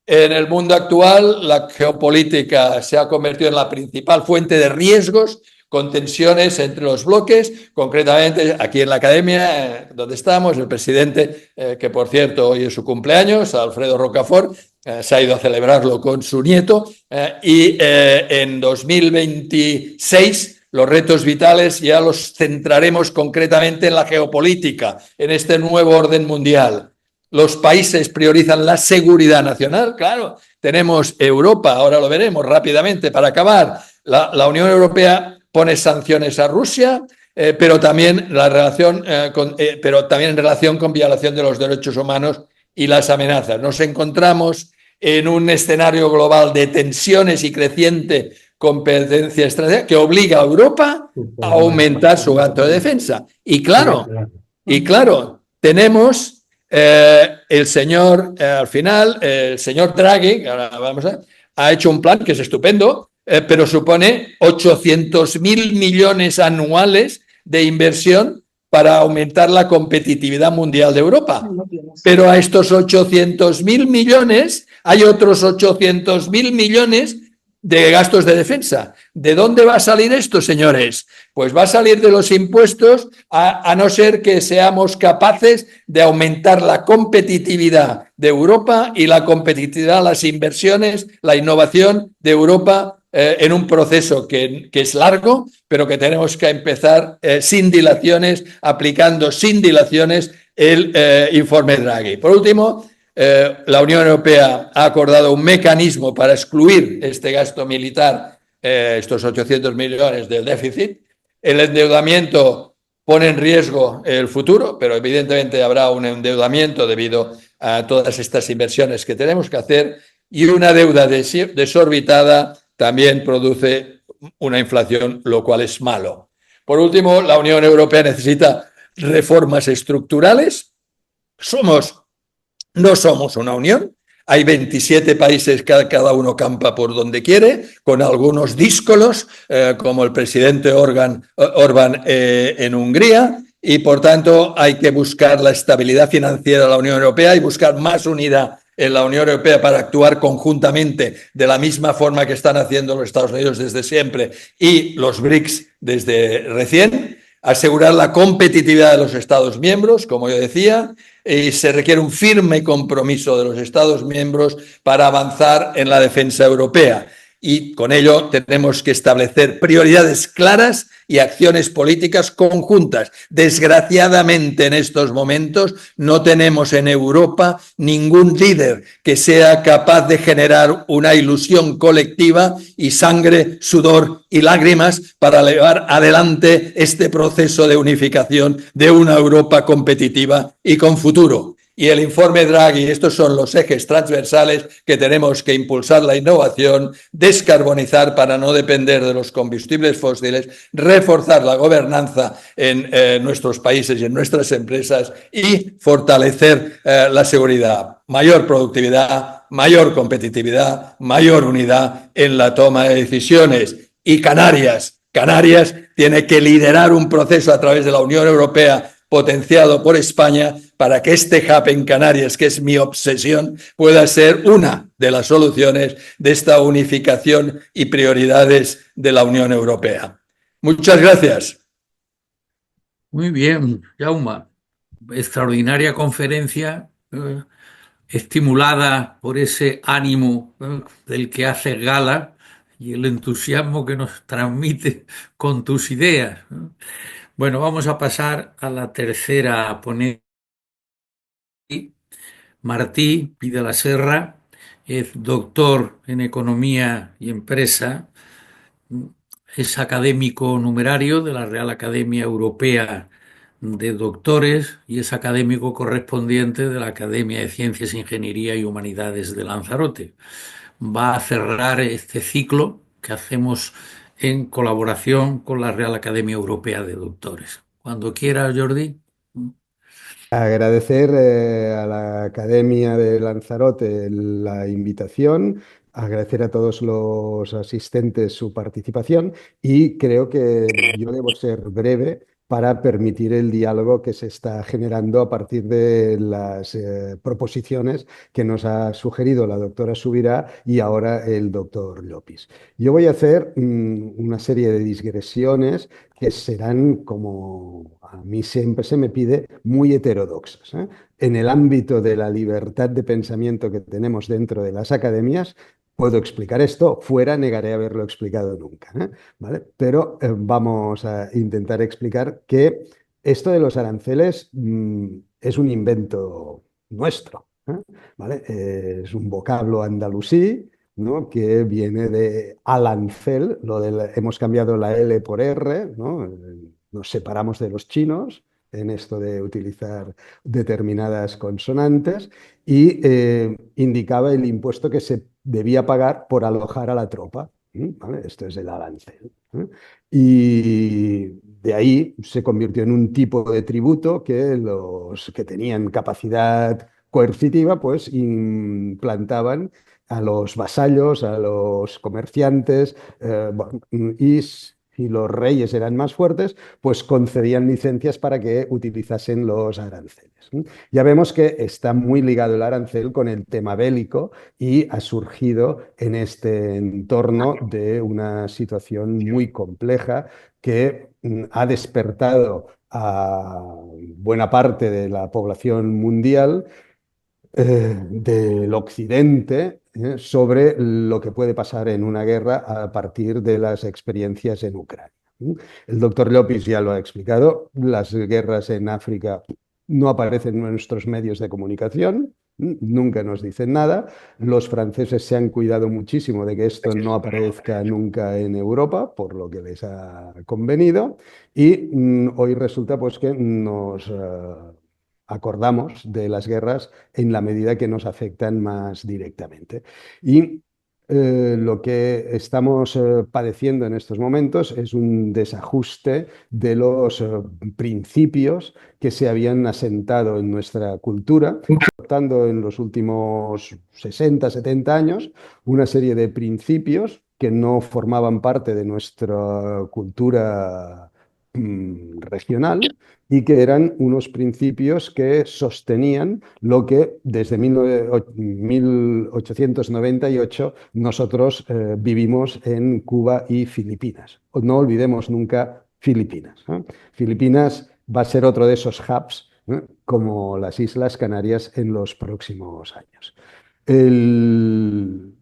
En el mundo actual, la geopolítica se ha convertido en la principal fuente de riesgos con tensiones entre los bloques. Concretamente, aquí en la academia, donde estamos, el presidente, que por cierto hoy es su cumpleaños, Alfredo Rocafort, se ha ido a celebrarlo con su nieto, y en 2026 los retos vitales ya los centraremos concretamente en la geopolítica, en este nuevo orden mundial. Los países priorizan la seguridad nacional, claro, tenemos Europa, ahora lo veremos rápidamente para acabar, la Unión Europea pone sanciones a Rusia, pero también en relación con violación de los derechos humanos y las amenazas. Nos encontramos en un escenario global de tensiones y creciente competencia extranjera que obliga a Europa a aumentar su gasto de defensa. Y claro, tenemos el señor, al final, el señor Draghi, ahora ha hecho un plan que es estupendo, pero supone 800.000 millones anuales de inversión para aumentar la competitividad mundial de Europa. Pero a estos 800.000 millones hay otros 800.000 millones de gastos de defensa. ¿De dónde va a salir esto, señores? Pues va a salir de los impuestos, a no ser que seamos capaces de aumentar la competitividad de Europa y la competitividad, las inversiones, la innovación de Europa en un proceso que es largo, pero que tenemos que empezar sin dilaciones, aplicando sin dilaciones el informe Draghi. Por último, La Unión Europea ha acordado un mecanismo para excluir este gasto militar, estos 800 millones del déficit. El endeudamiento pone en riesgo el futuro, pero evidentemente habrá un endeudamiento debido a todas estas inversiones que tenemos que hacer, y una deuda desorbitada también produce una inflación, lo cual es malo. Por último, la Unión Europea necesita reformas estructurales. No somos una unión. Hay 27 países, cada uno campa por donde quiere, con algunos díscolos, como el presidente Orbán en Hungría, y por tanto hay que buscar la estabilidad financiera de la Unión Europea y buscar más unidad en la Unión Europea para actuar conjuntamente de la misma forma que están haciendo los Estados Unidos desde siempre y los BRICS desde recién. Asegurar la competitividad de los Estados miembros, como yo decía, y se requiere un firme compromiso de los Estados miembros para avanzar en la defensa europea. Y con ello tenemos que establecer prioridades claras y acciones políticas conjuntas. Desgraciadamente, en estos momentos no tenemos en Europa ningún líder que sea capaz de generar una ilusión colectiva y sangre, sudor y lágrimas para llevar adelante este proceso de unificación de una Europa competitiva y con futuro. Y el informe Draghi, estos son los ejes transversales que tenemos que impulsar: la innovación, descarbonizar para no depender de los combustibles fósiles, reforzar la gobernanza en nuestros países y en nuestras empresas y fortalecer la seguridad. Mayor productividad, mayor competitividad, mayor unidad en la toma de decisiones. Y Canarias tiene que liderar un proceso a través de la Unión Europea potenciado por España para que este hub en Canarias, que es mi obsesión, pueda ser una de las soluciones de esta unificación y prioridades de la Unión Europea. Muchas gracias. Muy bien, Jaume. Extraordinaria conferencia, estimulada por ese ánimo del que haces gala y el entusiasmo que nos transmite con tus ideas. Bueno, vamos a pasar a la tercera ponente. Martí Pide la Serra es doctor en Economía y Empresa, es académico numerario de la Real Academia Europea de Doctores y es académico correspondiente de la Academia de Ciencias, Ingeniería y Humanidades de Lanzarote. Va a cerrar este ciclo que hacemos en colaboración con la Real Academia Europea de Doctores. Cuando quiera, Jordi. Agradecer a la Academia de Lanzarote la invitación, agradecer a todos los asistentes su participación y creo que yo debo ser breve para permitir el diálogo que se está generando a partir de las proposiciones que nos ha sugerido la doctora Subirá y ahora el doctor Llopis. Yo voy a hacer una serie de digresiones que serán, como a mí siempre se me pide, muy heterodoxas, ¿eh? En el ámbito de la libertad de pensamiento que tenemos dentro de las academias, puedo explicar esto, fuera negaré haberlo explicado nunca, ¿eh? ¿Vale? Pero vamos a intentar explicar que esto de los aranceles es un invento nuestro, ¿eh? ¿Vale? Es un vocablo andalusí, ¿no? Que viene de arancel, hemos cambiado la L por R, ¿no? Nos separamos de los chinos en esto de utilizar determinadas consonantes y indicaba el impuesto que se debía pagar por alojar a la tropa, ¿vale? Esto es el arancel, ¿eh? Y de ahí se convirtió en un tipo de tributo que los que tenían capacidad coercitiva pues implantaban a los vasallos, a los comerciantes, y si los reyes eran más fuertes, pues concedían licencias para que utilizasen los aranceles. Ya vemos que está muy ligado el arancel con el tema bélico y ha surgido en este entorno de una situación muy compleja que ha despertado a buena parte de la población mundial del occidente sobre lo que puede pasar en una guerra a partir de las experiencias en Ucrania. El doctor Llopis ya lo ha explicado, las guerras en África no aparecen en nuestros medios de comunicación, Nunca nos dicen nada. Los franceses se han cuidado muchísimo de que esto no aparezca nunca en Europa, por lo que les ha convenido. Y hoy resulta pues que nos acordamos de las guerras en la medida que nos afectan más directamente. Y lo que estamos padeciendo en estos momentos es un desajuste de los principios que se habían asentado en nuestra cultura, adoptando en los últimos 60, 70 años una serie de principios que no formaban parte de nuestra cultura regional y que eran unos principios que sostenían lo que desde 1898 nosotros vivimos en Cuba y Filipinas. No olvidemos nunca Filipinas, ¿eh? Filipinas va a ser otro de esos hubs, ¿eh?, como las Islas Canarias en los próximos años. El,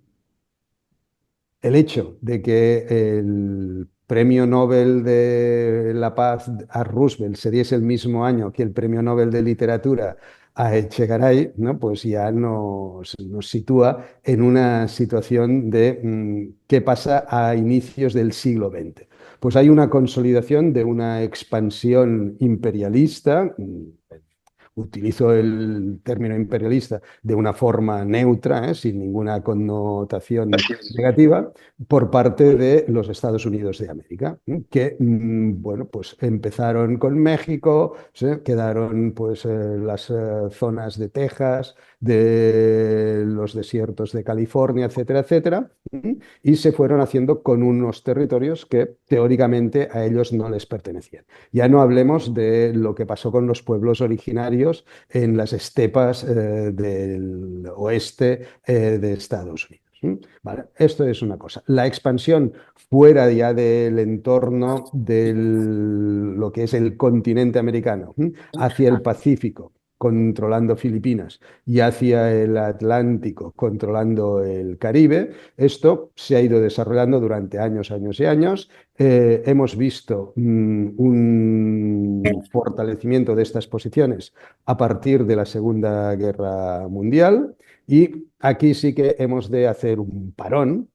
el hecho de que el Premio Nobel de la Paz a Roosevelt se diese el mismo año que el Premio Nobel de Literatura a Echegaray, ¿no?, pues ya nos sitúa en una situación de qué pasa a inicios del siglo XX. Pues hay una consolidación de una expansión imperialista. Utilizo el término imperialista de una forma neutra, sin ninguna connotación negativa, por parte de los Estados Unidos de América, que, bueno, pues empezaron con México, se quedaron pues las zonas de Texas, de los desiertos de California, etcétera, etcétera, y se fueron haciendo con unos territorios que teóricamente a ellos no les pertenecían. Ya no hablemos de lo que pasó con los pueblos originarios en las estepas del oeste de Estados Unidos. Vale, esto es una cosa. La expansión fuera ya del entorno de lo que es el continente americano, hacia el Pacífico, controlando Filipinas, y hacia el Atlántico, controlando el Caribe. Esto se ha ido desarrollando durante años, años y años. Hemos visto un fortalecimiento de estas posiciones a partir de la Segunda Guerra Mundial. Y aquí sí que hemos de hacer un parón,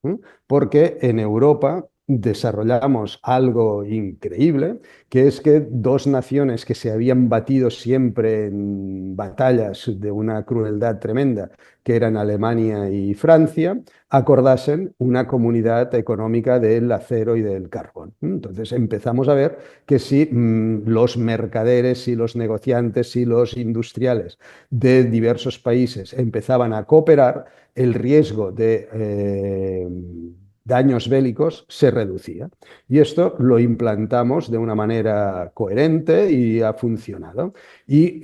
porque en Europa desarrollamos algo increíble, que es que dos naciones que se habían batido siempre en batallas de una crueldad tremenda, que eran Alemania y Francia, acordasen una comunidad económica del acero y del carbón. Entonces empezamos a ver que si los mercaderes y los negociantes y los industriales de diversos países empezaban a cooperar, el riesgo de daños bélicos se reducía. Y esto lo implantamos de una manera coherente y ha funcionado. Y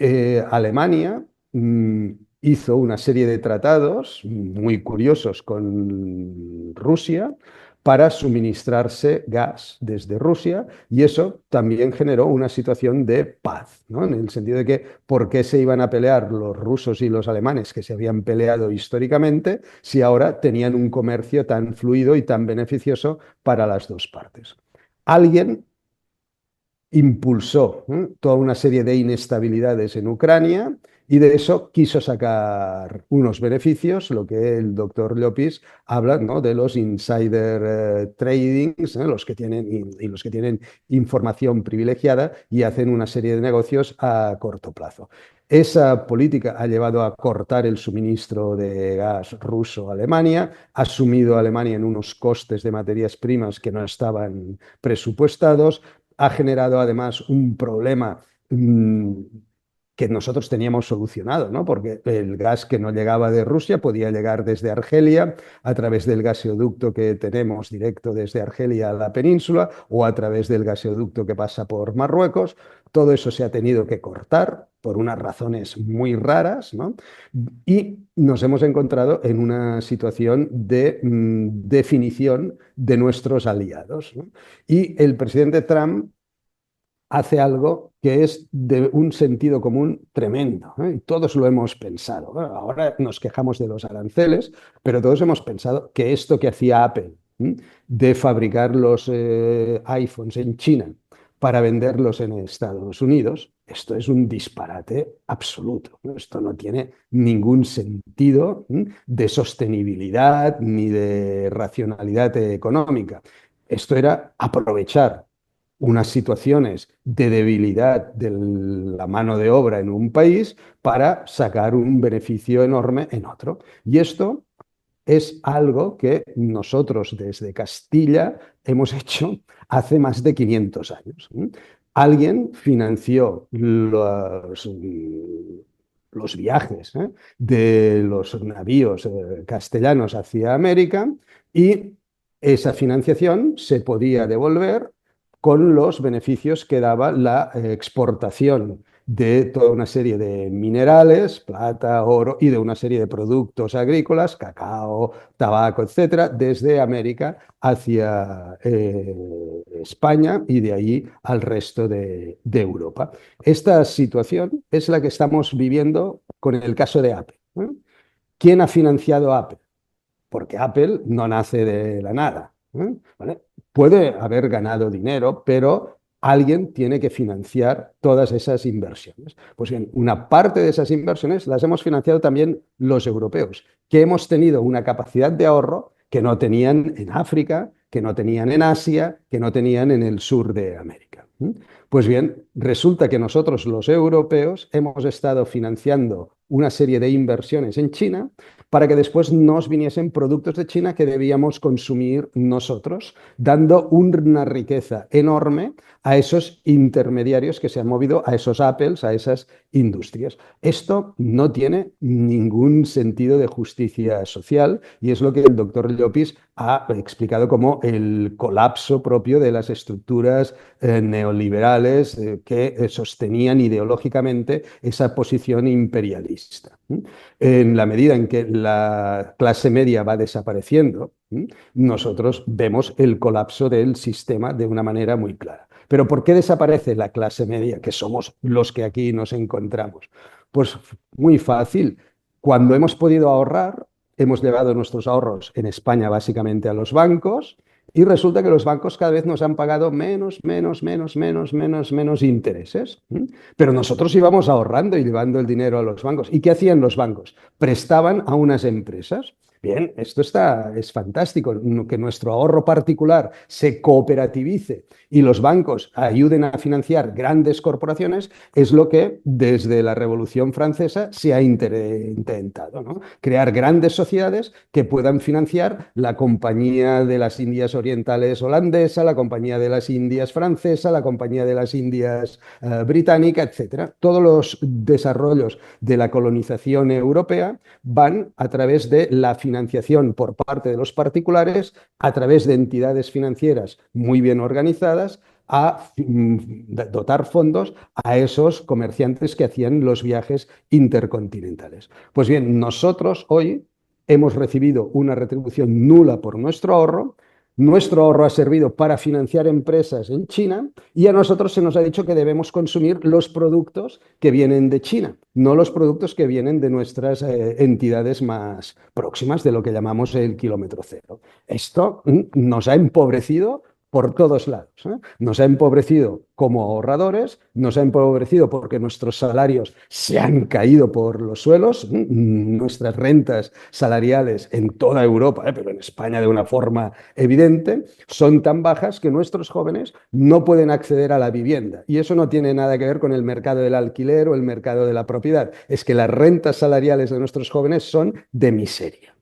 Alemania hizo una serie de tratados muy curiosos con Rusia para suministrarse gas desde Rusia, y eso también generó una situación de paz, ¿no?, en el sentido de que ¿por qué se iban a pelear los rusos y los alemanes, que se habían peleado históricamente, si ahora tenían un comercio tan fluido y tan beneficioso para las dos partes? Alguien impulsó toda una serie de inestabilidades en Ucrania, y de eso quiso sacar unos beneficios, lo que el doctor Llopis habla, ¿no?, de los insider tradings, los que tienen, y los que tienen información privilegiada y hacen una serie de negocios a corto plazo. Esa política ha llevado a cortar el suministro de gas ruso a Alemania, ha sumido a Alemania en unos costes de materias primas que no estaban presupuestados, ha generado además un problema que nosotros teníamos solucionado, ¿no?, porque el gas que no llegaba de Rusia podía llegar desde Argelia a través del gasoducto que tenemos directo desde Argelia a la península, o a través del gasoducto que pasa por Marruecos. Todo eso se ha tenido que cortar por unas razones muy raras, ¿no?, y nos hemos encontrado en una situación de definición de nuestros aliados, ¿no? Y el presidente Trump hace algo que es de un sentido común tremendo, ¿eh? Y todos lo hemos pensado. Bueno, ahora nos quejamos de los aranceles, pero todos hemos pensado que esto que hacía Apple, de fabricar los iPhones en China para venderlos en Estados Unidos. Esto es un disparate absoluto, ¿no? Esto no tiene ningún sentido de sostenibilidad ni de racionalidad económica. Esto era aprovechar unas situaciones de debilidad de la mano de obra en un país para sacar un beneficio enorme en otro. Y esto es algo que nosotros desde Castilla hemos hecho hace más de 500 años. Alguien financió los viajes de los navíos castellanos hacia América y esa financiación se podía devolver con los beneficios que daba la exportación de toda una serie de minerales, plata, oro y de una serie de productos agrícolas, cacao, tabaco, etcétera, desde América hacia España y de allí al resto de Europa. Esta situación es la que estamos viviendo con el caso de Apple. ¿Quién ha financiado a Apple? Porque Apple no nace de la nada. ¿Vale? Puede haber ganado dinero, pero alguien tiene que financiar todas esas inversiones. Pues bien, una parte de esas inversiones las hemos financiado también los europeos, que hemos tenido una capacidad de ahorro que no tenían en África, que no tenían en Asia, que no tenían en el sur de América. Pues bien, resulta que nosotros los europeos hemos estado financiando una serie de inversiones en China para que después nos viniesen productos de China que debíamos consumir nosotros, dando una riqueza enorme a esos intermediarios que se han movido, a esos Apples, a esas industrias. Esto no tiene ningún sentido de justicia social y es lo que el doctor Llopis ha explicado como el colapso propio de las estructuras neoliberales que sostenían ideológicamente esa posición imperialista. En la medida en que la clase media va desapareciendo, nosotros vemos el colapso del sistema de una manera muy clara. Pero ¿por qué desaparece la clase media, que somos los que aquí nos encontramos? Pues muy fácil. Cuando hemos podido ahorrar, hemos llevado nuestros ahorros en España básicamente a los bancos y resulta que los bancos cada vez nos han pagado menos intereses. Pero nosotros íbamos ahorrando y llevando el dinero a los bancos. ¿Y qué hacían los bancos? Prestaban a unas empresas. Bien, esto es fantástico, que nuestro ahorro particular se cooperativice y los bancos ayuden a financiar grandes corporaciones, es lo que desde la Revolución Francesa se ha intentado, ¿no? Crear grandes sociedades que puedan financiar la Compañía de las Indias Orientales holandesa, la Compañía de las Indias francesa, la Compañía de las Indias británica, etcétera. Todos los desarrollos de la colonización europea van a través de la financiación por parte de los particulares, a través de entidades financieras muy bien organizadas, a dotar fondos a esos comerciantes que hacían los viajes intercontinentales. Pues bien, nosotros hoy hemos recibido una retribución nula por nuestro ahorro. Nuestro ahorro ha servido para financiar empresas en China y a nosotros se nos ha dicho que debemos consumir los productos que vienen de China, no los productos que vienen de nuestras entidades más próximas, de lo que llamamos el kilómetro cero. Esto nos ha empobrecido por todos lados. Nos ha empobrecido como ahorradores, nos ha empobrecido porque nuestros salarios se han caído por los suelos, nuestras rentas salariales en toda Europa, pero en España de una forma evidente, son tan bajas que nuestros jóvenes no pueden acceder a la vivienda. Y eso no tiene nada que ver con el mercado del alquiler o el mercado de la propiedad. Es que las rentas salariales de nuestros jóvenes son de miseria.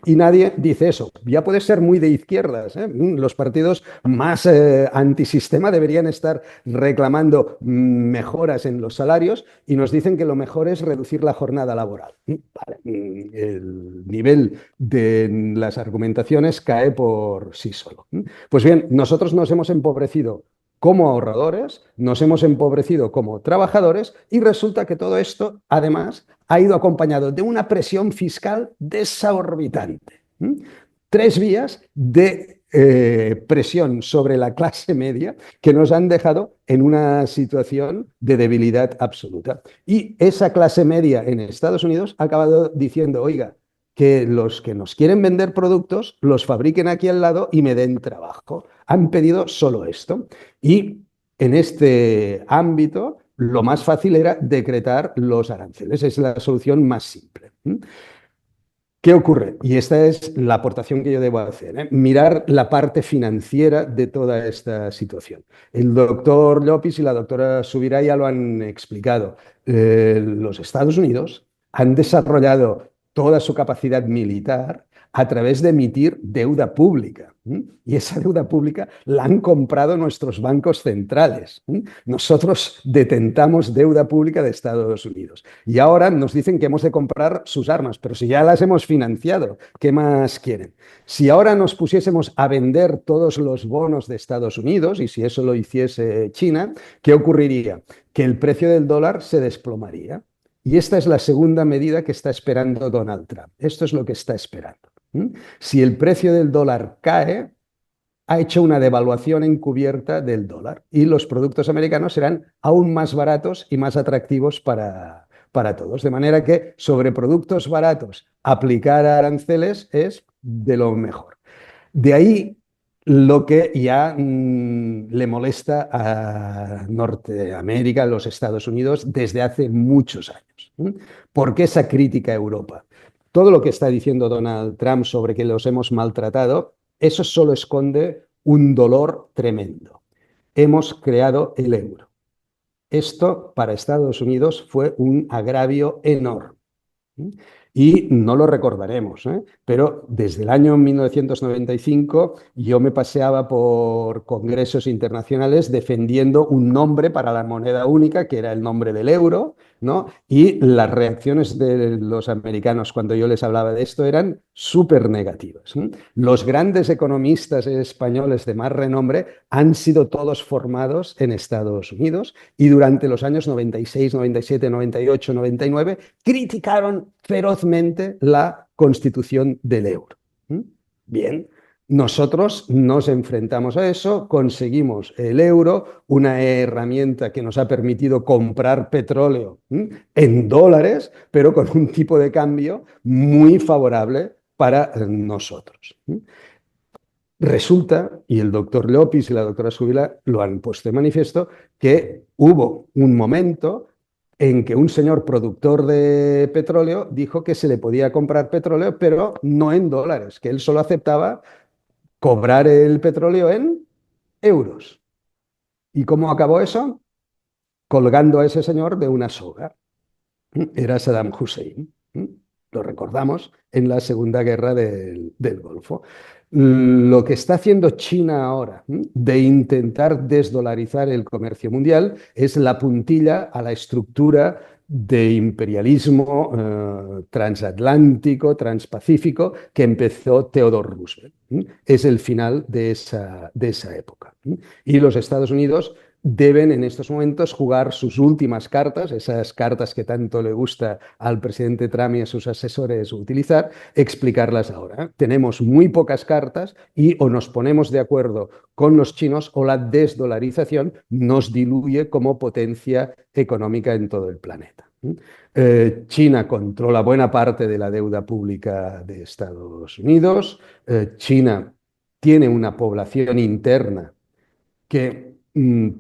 Y nadie dice eso. Ya puede ser muy de izquierdas. Los partidos más antisistema deberían estar reclamando mejoras en los salarios y nos dicen que lo mejor es reducir la jornada laboral. Vale. El nivel de las argumentaciones cae por sí solo. Pues bien, nosotros nos hemos empobrecido como ahorradores, nos hemos empobrecido como trabajadores y resulta que todo esto, además, ha ido acompañado de una presión fiscal desorbitante. 3 vías de presión sobre la clase media que nos han dejado en una situación de debilidad absoluta. Y esa clase media en Estados Unidos ha acabado diciendo, oiga, que los que nos quieren vender productos los fabriquen aquí al lado y me den trabajo. Han pedido solo esto. Y En este ámbito, lo más fácil era decretar los aranceles. Es la solución más simple. ¿Qué ocurre? Y esta es la aportación que yo debo hacer, ¿eh? Mirar la parte financiera de toda esta situación. El doctor Llopis y la doctora Subirá ya lo han explicado. Los Estados Unidos han desarrollado toda su capacidad militar a través de emitir deuda pública. Y esa deuda pública la han comprado nuestros bancos centrales. Nosotros detentamos deuda pública de Estados Unidos. Y ahora nos dicen que hemos de comprar sus armas, pero si ya las hemos financiado, ¿qué más quieren? Si ahora nos pusiésemos a vender todos los bonos de Estados Unidos, y si eso lo hiciese China, ¿qué ocurriría? Que el precio del dólar se desplomaría. Y esta es la segunda medida que está esperando Donald Trump. Esto es lo que está esperando. Si el precio del dólar cae, ha hecho una devaluación encubierta del dólar y los productos americanos serán aún más baratos y más atractivos para todos. De manera que sobre productos baratos aplicar aranceles es de lo mejor. De ahí lo que ya le molesta a Norteamérica, a los Estados Unidos, desde hace muchos años. ¿Por qué esa crítica a Europa? Todo lo que está diciendo Donald Trump sobre que los hemos maltratado, eso solo esconde un dolor tremendo. Hemos creado el euro. Esto para Estados Unidos fue un agravio enorme. Y no lo recordaremos, ¿eh? Pero desde el año 1995 yo me paseaba por congresos internacionales defendiendo un nombre para la moneda única, que era el nombre del euro, ¿no? Y las reacciones de los americanos cuando yo les hablaba de esto eran súper negativas. Los grandes economistas españoles de más renombre han sido todos formados en Estados Unidos y durante los años 96, 97, 98, 99 criticaron ferozmente la constitución del euro. Bien, nosotros nos enfrentamos a eso, conseguimos el euro, una herramienta que nos ha permitido comprar petróleo en dólares, pero con un tipo de cambio muy favorable para nosotros. Resulta, y el doctor Llopis y la doctora Subila lo han puesto de manifiesto, que hubo un momento en que un señor productor de petróleo dijo que se le podía comprar petróleo, pero no en dólares, que él solo aceptaba cobrar el petróleo en euros. ¿Y cómo acabó eso? Colgando a ese señor de una soga. Era Saddam Hussein. Lo recordamos en la Segunda Guerra del Golfo. Lo que está haciendo China ahora de intentar desdolarizar el comercio mundial es la puntilla a la estructura de imperialismo transatlántico, transpacífico que empezó Theodore Roosevelt. Es el final de esa época. Y los Estados Unidos deben en estos momentos jugar sus últimas cartas, esas cartas que tanto le gusta al presidente Trump y a sus asesores utilizar, explicarlas ahora. Tenemos muy pocas cartas y o nos ponemos de acuerdo con los chinos o la desdolarización nos diluye como potencia económica en todo el planeta. China controla buena parte de la deuda pública de Estados Unidos. China tiene una población interna que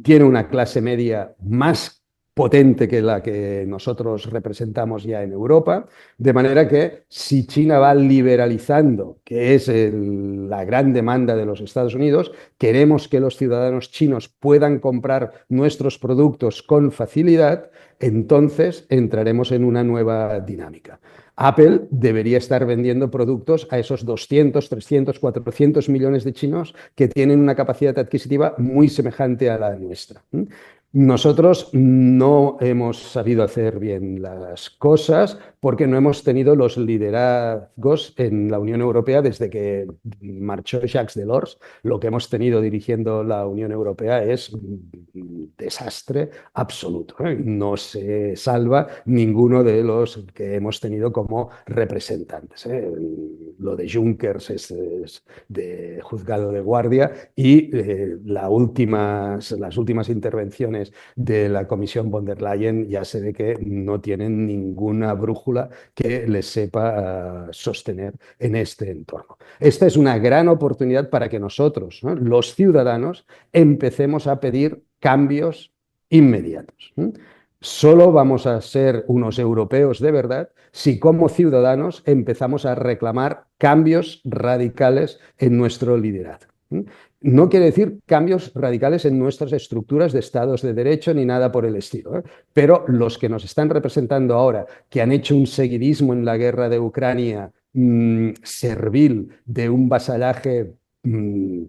tiene una clase media más potente que la que nosotros representamos ya en Europa, de manera que si China va liberalizando, que es la gran demanda de los Estados Unidos, queremos que los ciudadanos chinos puedan comprar nuestros productos con facilidad, entonces entraremos en una nueva dinámica. Apple debería estar vendiendo productos a esos 200, 300, 400 millones de chinos que tienen una capacidad adquisitiva muy semejante a la nuestra. Nosotros no hemos sabido hacer bien las cosas porque no hemos tenido los liderazgos en la Unión Europea desde que marchó Jacques Delors. Lo que hemos tenido dirigiendo la Unión Europea es un desastre absoluto. No se salva ninguno de los que hemos tenido como representantes. Lo de Juncker es de juzgado de guardia y las últimas intervenciones de la Comisión von der Leyen ya se ve que no tienen ninguna brújula que les sepa sostener en este entorno. Esta es una gran oportunidad para que nosotros, ¿no?, los ciudadanos, empecemos a pedir cambios inmediatos. Solo vamos a ser unos europeos de verdad si como ciudadanos empezamos a reclamar cambios radicales en nuestro liderazgo. No quiere decir cambios radicales en nuestras estructuras de estados de derecho ni nada por el estilo, pero los que nos están representando ahora, que han hecho un seguidismo en la guerra de Ucrania servil, de un vasallaje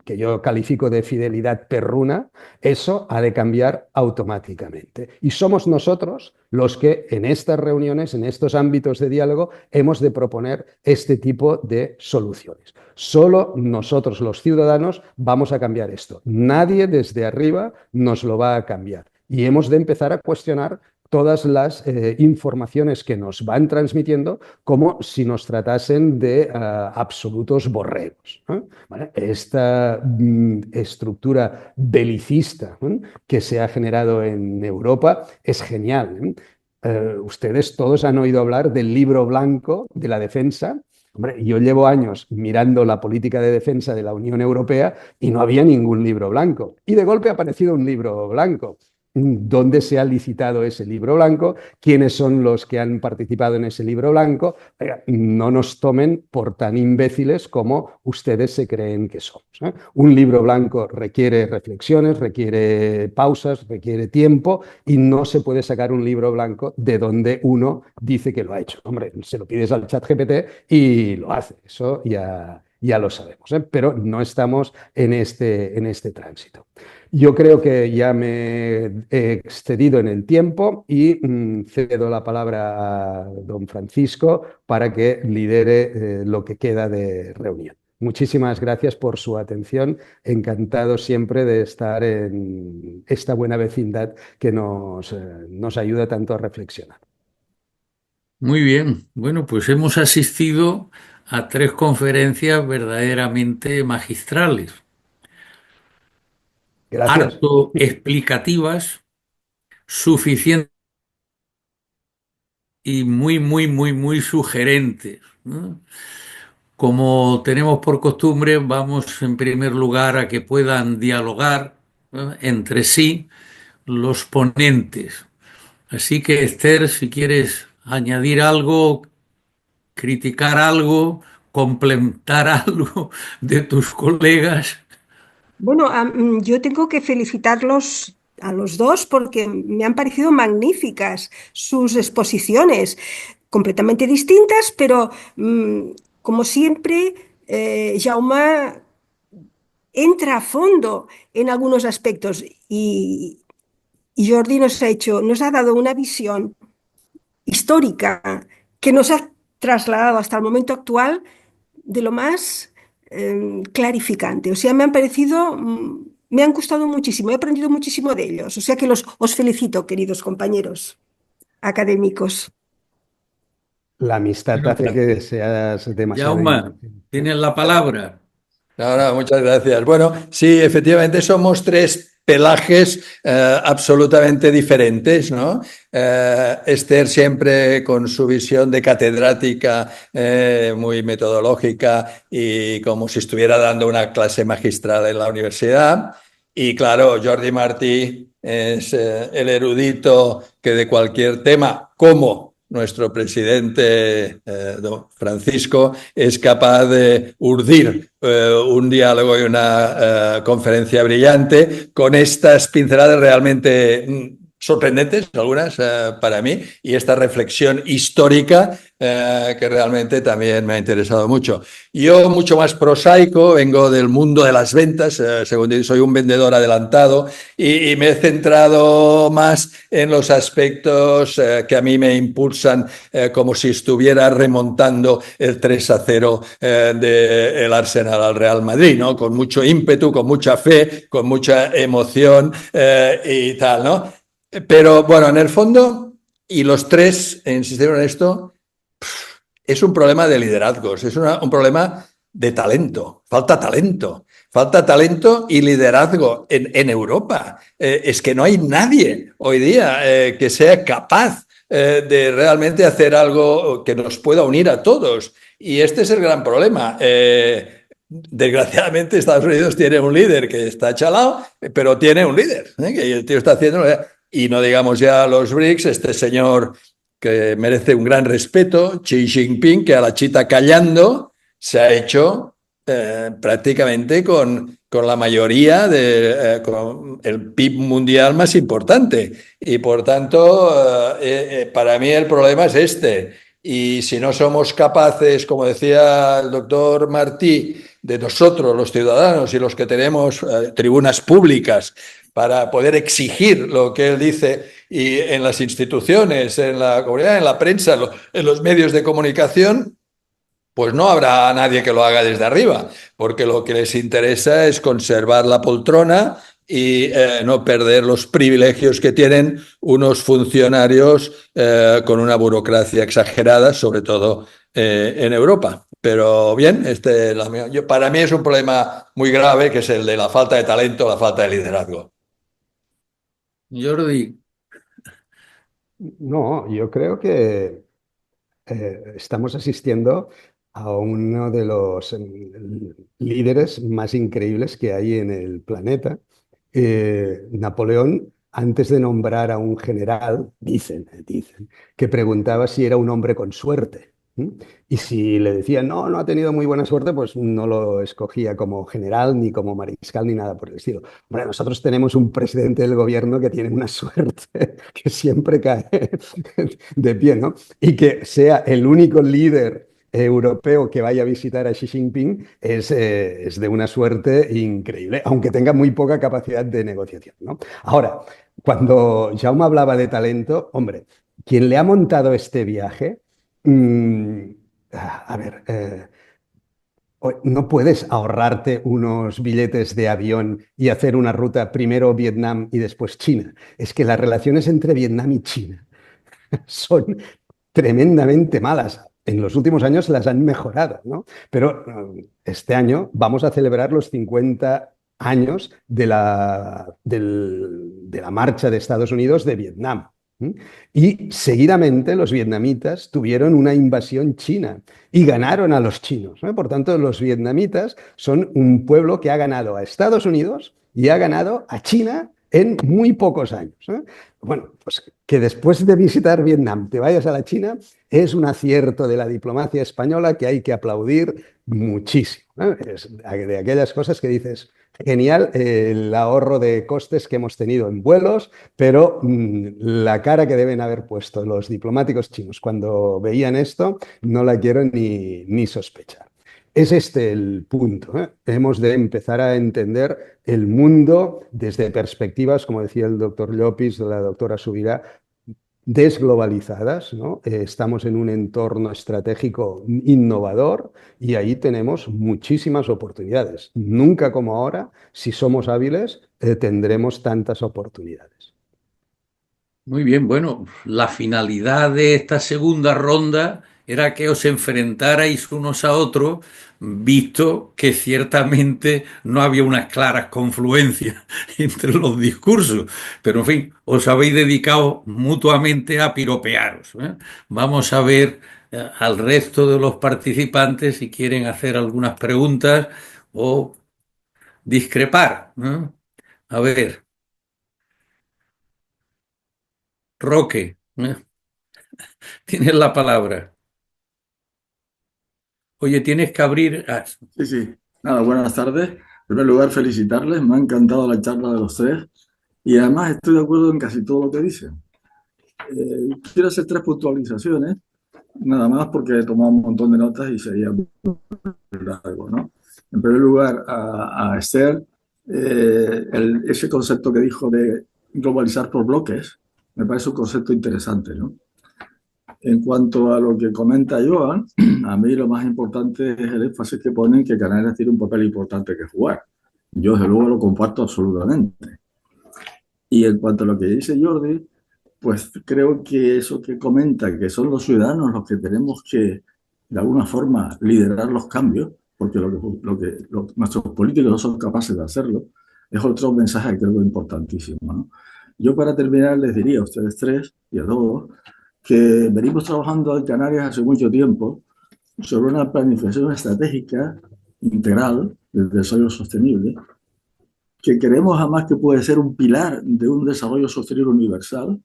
que yo califico de fidelidad perruna, eso ha de cambiar automáticamente. Y somos nosotros los que en estas reuniones, en estos ámbitos de diálogo, hemos de proponer este tipo de soluciones. Solo nosotros, los ciudadanos, vamos a cambiar esto. Nadie desde arriba nos lo va a cambiar. Y hemos de empezar a cuestionar todas las informaciones que nos van transmitiendo como si nos tratasen de absolutos borregos. ¿Vale? Esta estructura belicista que se ha generado en Europa es genial. Ustedes todos han oído hablar del libro blanco de la defensa. Hombre, yo llevo años mirando la política de defensa de la Unión Europea y no había ningún libro blanco. Y de golpe ha aparecido un libro blanco. ¿Dónde se ha licitado ese libro blanco? ¿Quiénes son los que han participado en ese libro blanco? No nos tomen por tan imbéciles como ustedes se creen que somos. Un libro blanco requiere reflexiones, requiere pausas, requiere tiempo y no se puede sacar un libro blanco de donde uno dice que lo ha hecho. Hombre, se lo pides al ChatGPT y lo hace. Eso ya lo sabemos, pero no estamos en este tránsito. Yo creo que ya me he excedido en el tiempo y cedo la palabra a don Francisco para que lidere lo que queda de reunión. Muchísimas gracias por su atención. Encantado siempre de estar en esta buena vecindad que nos ayuda tanto a reflexionar. Muy bien. Bueno, pues hemos asistido a 3 conferencias verdaderamente magistrales, Gracias. harto explicativas, suficientes y muy, muy, muy, muy sugerentes, ¿no? Como tenemos por costumbre, vamos en primer lugar a que puedan dialogar, ¿no?, entre sí los ponentes. Así que, Esther, si quieres añadir algo, criticar algo, complementar algo de tus colegas. Bueno, yo tengo que felicitarlos a los dos porque me han parecido magníficas sus exposiciones, completamente distintas, pero como siempre, Jaume entra a fondo en algunos aspectos y Jordi nos ha dado una visión histórica que nos ha trasladado hasta el momento actual de lo más clarificante. O sea, me han gustado muchísimo, he aprendido muchísimo de ellos. O sea que os felicito, queridos compañeros académicos. La amistad Bueno, hace que seas demasiado Jaume, inteligente. tienes la palabra. No, muchas gracias. Bueno, sí, efectivamente somos 3 pelajes absolutamente diferentes, ¿no? Esther siempre con su visión de catedrática muy metodológica y como si estuviera dando una clase magistral en la universidad. Y claro, Jordi Martí es el erudito que de cualquier tema, como nuestro presidente, don Francisco, es capaz de urdir un diálogo y una conferencia brillante con estas pinceladas realmente sorprendentes, algunas para mí, y esta reflexión histórica que realmente también me ha interesado mucho. Yo, mucho más prosaico, vengo del mundo de las ventas, según digo, soy un vendedor adelantado y me he centrado más en los aspectos que a mí me impulsan, como si estuviera remontando el 3-0 del Arsenal al Real Madrid, ¿no? Con mucho ímpetu, con mucha fe, con mucha emoción y tal, ¿no? Pero bueno, en el fondo, y los 3 insistieron en esto, es un problema de liderazgos, es un problema de talento, falta talento y liderazgo en Europa. Es que no hay nadie hoy día que sea capaz de realmente hacer algo que nos pueda unir a todos. Y este es el gran problema. desgraciadamente Estados Unidos tiene un líder que está chalado, pero tiene un líder, que el tío está haciendo, y no digamos ya los BRICS, este señor que merece un gran respeto, Xi Jinping, que a la chita callando se ha hecho prácticamente con la mayoría con el PIB mundial más importante. Y por tanto, para mí el problema es este. Y si no somos capaces, como decía el doctor Martí, de nosotros, los ciudadanos y los que tenemos tribunas públicas, para poder exigir lo que él dice y en las instituciones, en la comunidad, en la prensa, en los medios de comunicación, pues no habrá nadie que lo haga desde arriba, porque lo que les interesa es conservar la poltrona y no perder los privilegios que tienen unos funcionarios con una burocracia exagerada, sobre todo en Europa. Pero bien, para mí es un problema muy grave, que es el de la falta de talento, la falta de liderazgo. Jordi, No, yo creo que estamos asistiendo a uno de los líderes más increíbles que hay en el planeta. Napoleón, antes de nombrar a un general, dicen, que preguntaba si era un hombre con suerte. ¿Mm? Y si le decían, no, no ha tenido muy buena suerte, pues no lo escogía como general, ni como mariscal, ni nada por el estilo. Bueno, nosotros tenemos un presidente del gobierno que tiene una suerte que siempre cae de pie, ¿no? Y que sea el único líder europeo que vaya a visitar a Xi Jinping es de una suerte increíble, aunque tenga muy poca capacidad de negociación, ¿no? Ahora, cuando Jaume hablaba de talento, hombre, quien le ha montado este viaje, mmm, a ver, no puedes ahorrarte unos billetes de avión y hacer una ruta primero Vietnam y después China. Es que las relaciones entre Vietnam y China son tremendamente malas. En los últimos años las han mejorado, ¿no? Pero este año vamos a celebrar los 50 años de la marcha de Estados Unidos de Vietnam. ¿Mm? Y seguidamente los vietnamitas tuvieron una invasión china y ganaron a los chinos, ¿no? Por tanto, los vietnamitas son un pueblo que ha ganado a Estados Unidos y ha ganado a China en muy pocos años, ¿eh? Bueno, pues que después de visitar Vietnam te vayas a la China es un acierto de la diplomacia española que hay que aplaudir muchísimo, ¿eh? Es de aquellas cosas que dices, genial el ahorro de costes que hemos tenido en vuelos, pero la cara que deben haber puesto los diplomáticos chinos cuando veían esto no la quiero ni sospechar. Es este el punto, ¿eh? Hemos de empezar a entender el mundo desde perspectivas, como decía el doctor Llopis, la doctora Subirá, desglobalizadas, ¿no? Estamos en un entorno estratégico innovador y ahí tenemos muchísimas oportunidades. Nunca como ahora, si somos hábiles, tendremos tantas oportunidades. muy bien, bueno, la finalidad de esta segunda ronda era que os enfrentarais unos a otros, visto que ciertamente no había unas claras confluencias entre los discursos, pero en fin, os habéis dedicado mutuamente a piropearos, ¿eh? Vamos a ver al resto de los participantes si quieren hacer algunas preguntas o discrepar, ¿eh? A ver, Roque, tienes la palabra. Oye, tienes que abrir. Sí, sí. Nada, buenas tardes. En primer lugar, felicitarles. Me ha encantado la charla de los tres y además estoy de acuerdo en casi todo lo que dicen. Quiero hacer tres puntualizaciones, nada más porque he tomado un montón de notas y sería muy largo, ¿no? En primer lugar, a Esther, ese concepto que dijo de globalizar por bloques, me parece un concepto interesante, ¿no? En cuanto a lo que comenta Joan, a mí lo más importante es el énfasis que ponen que Canarias tiene un papel importante que jugar. Yo, desde luego, lo comparto absolutamente. Y en cuanto a lo que dice Jordi, pues creo que eso que comenta, que son los ciudadanos los que tenemos que, de alguna forma, liderar los cambios, porque nuestros políticos no son capaces de hacerlo, es otro mensaje que creo importantísimo, ¿no? Yo, para terminar, les diría a ustedes tres y a todos que venimos trabajando en Canarias hace mucho tiempo sobre una planificación estratégica integral del desarrollo sostenible, que creemos además que puede ser un pilar de un desarrollo sostenible universal,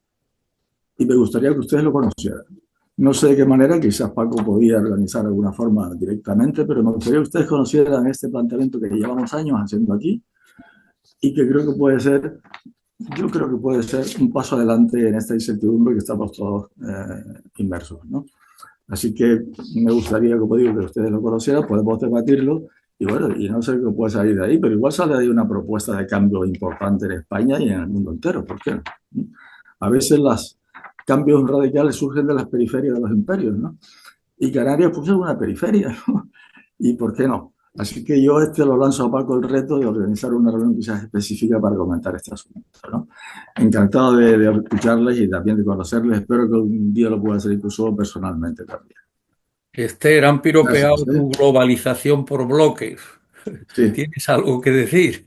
y me gustaría que ustedes lo conocieran. No sé de qué manera, quizás Paco podía organizar de alguna forma directamente, pero me gustaría que ustedes conocieran este planteamiento que llevamos años haciendo aquí y que creo que puede ser, yo creo que puede ser un paso adelante en esta incertidumbre que estamos todos inmersos, ¿no? Así que me gustaría, como digo, que ustedes lo conocieran, podemos debatirlo y bueno, y no sé qué puede salir de ahí, pero igual sale de ahí una propuesta de cambio importante en España y en el mundo entero, ¿por qué no? A veces los cambios radicales surgen de las periferias de los imperios, ¿no? Y Canarias pues es una periferia, ¿no? ¿Y por qué no? Así que yo lo lanzo a Paco el reto de organizar una reunión quizás específica para comentar este asunto, ¿no? Encantado de escucharles y también de conocerles. Espero que un día lo pueda hacer incluso personalmente también. Esther, han piropeado Gracias, ¿eh? tu globalización por bloques. Sí. ¿Tienes algo que decir?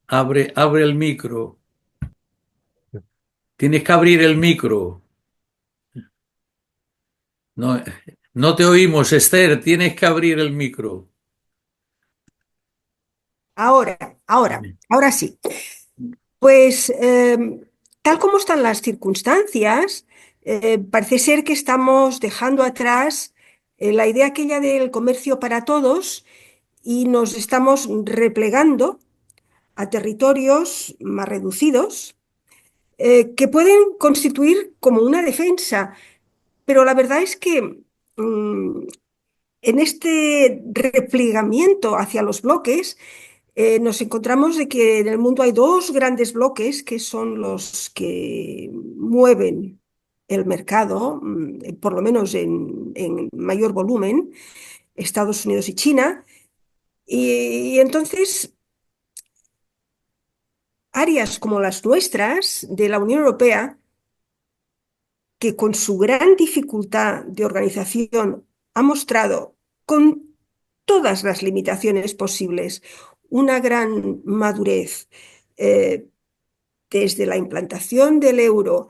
Abre el micro. Tienes que abrir el micro. No, no te oímos, Esther. Tienes que abrir el micro. Ahora, ahora sí. Pues tal como están las circunstancias, parece ser que estamos dejando atrás la idea aquella del comercio para todos y nos estamos replegando a territorios más reducidos que pueden constituir como una defensa. Pero la verdad es que en este replegamiento hacia los bloques, nos encontramos de que en el mundo hay dos grandes bloques que son los que mueven el mercado, por lo menos en mayor volumen, Estados Unidos y China. Y entonces, áreas como las nuestras de la Unión Europea, que con su gran dificultad de organización ha mostrado con todas las limitaciones posibles una gran madurez, eh, desde la implantación del euro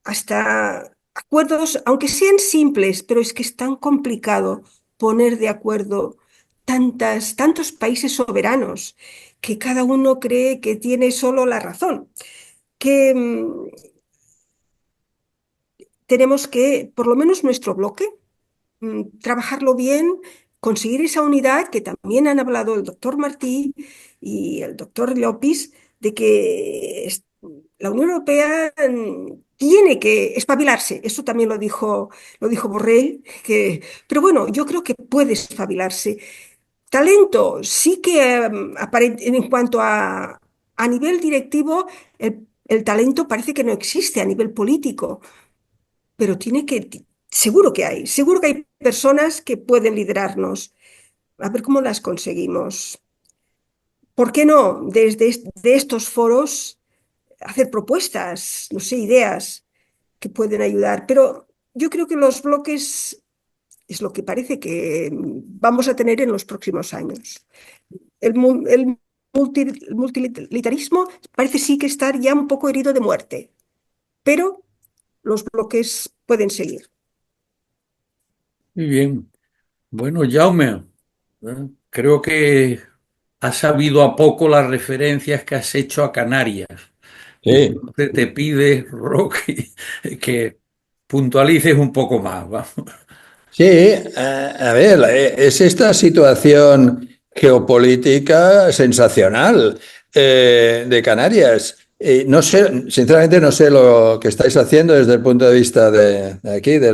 hasta acuerdos, aunque sean simples, pero es que es tan complicado poner de acuerdo tantos países soberanos que cada uno cree que tiene solo la razón, que tenemos que, por lo menos nuestro bloque, trabajarlo bien, conseguir esa unidad que también han hablado el doctor Martí y el doctor Llopis, de que la Unión Europea tiene que espabilarse. Eso también lo dijo Borrell, pero bueno, yo creo que puede espabilarse. Talento, sí que en cuanto a nivel directivo, el talento parece que no existe a nivel político, pero seguro que hay personas que pueden liderarnos. A ver cómo las conseguimos. ¿Por qué no de estos foros hacer propuestas, no sé, ideas que pueden ayudar? Pero yo creo que los bloques es lo que parece que vamos a tener en los próximos años. El multilateralismo parece sí que estar ya un poco herido de muerte, pero los bloques pueden seguir. Muy bien. Bueno, Jaume, creo que has sabido a poco las referencias que has hecho a Canarias. Y Sí, entonces te pide, Rocky, que puntualices un poco más. Vamos. sí, a ver, es esta situación geopolítica sensacional de Canarias. No sé, sinceramente no sé lo que estáis haciendo desde el punto de vista de aquí, de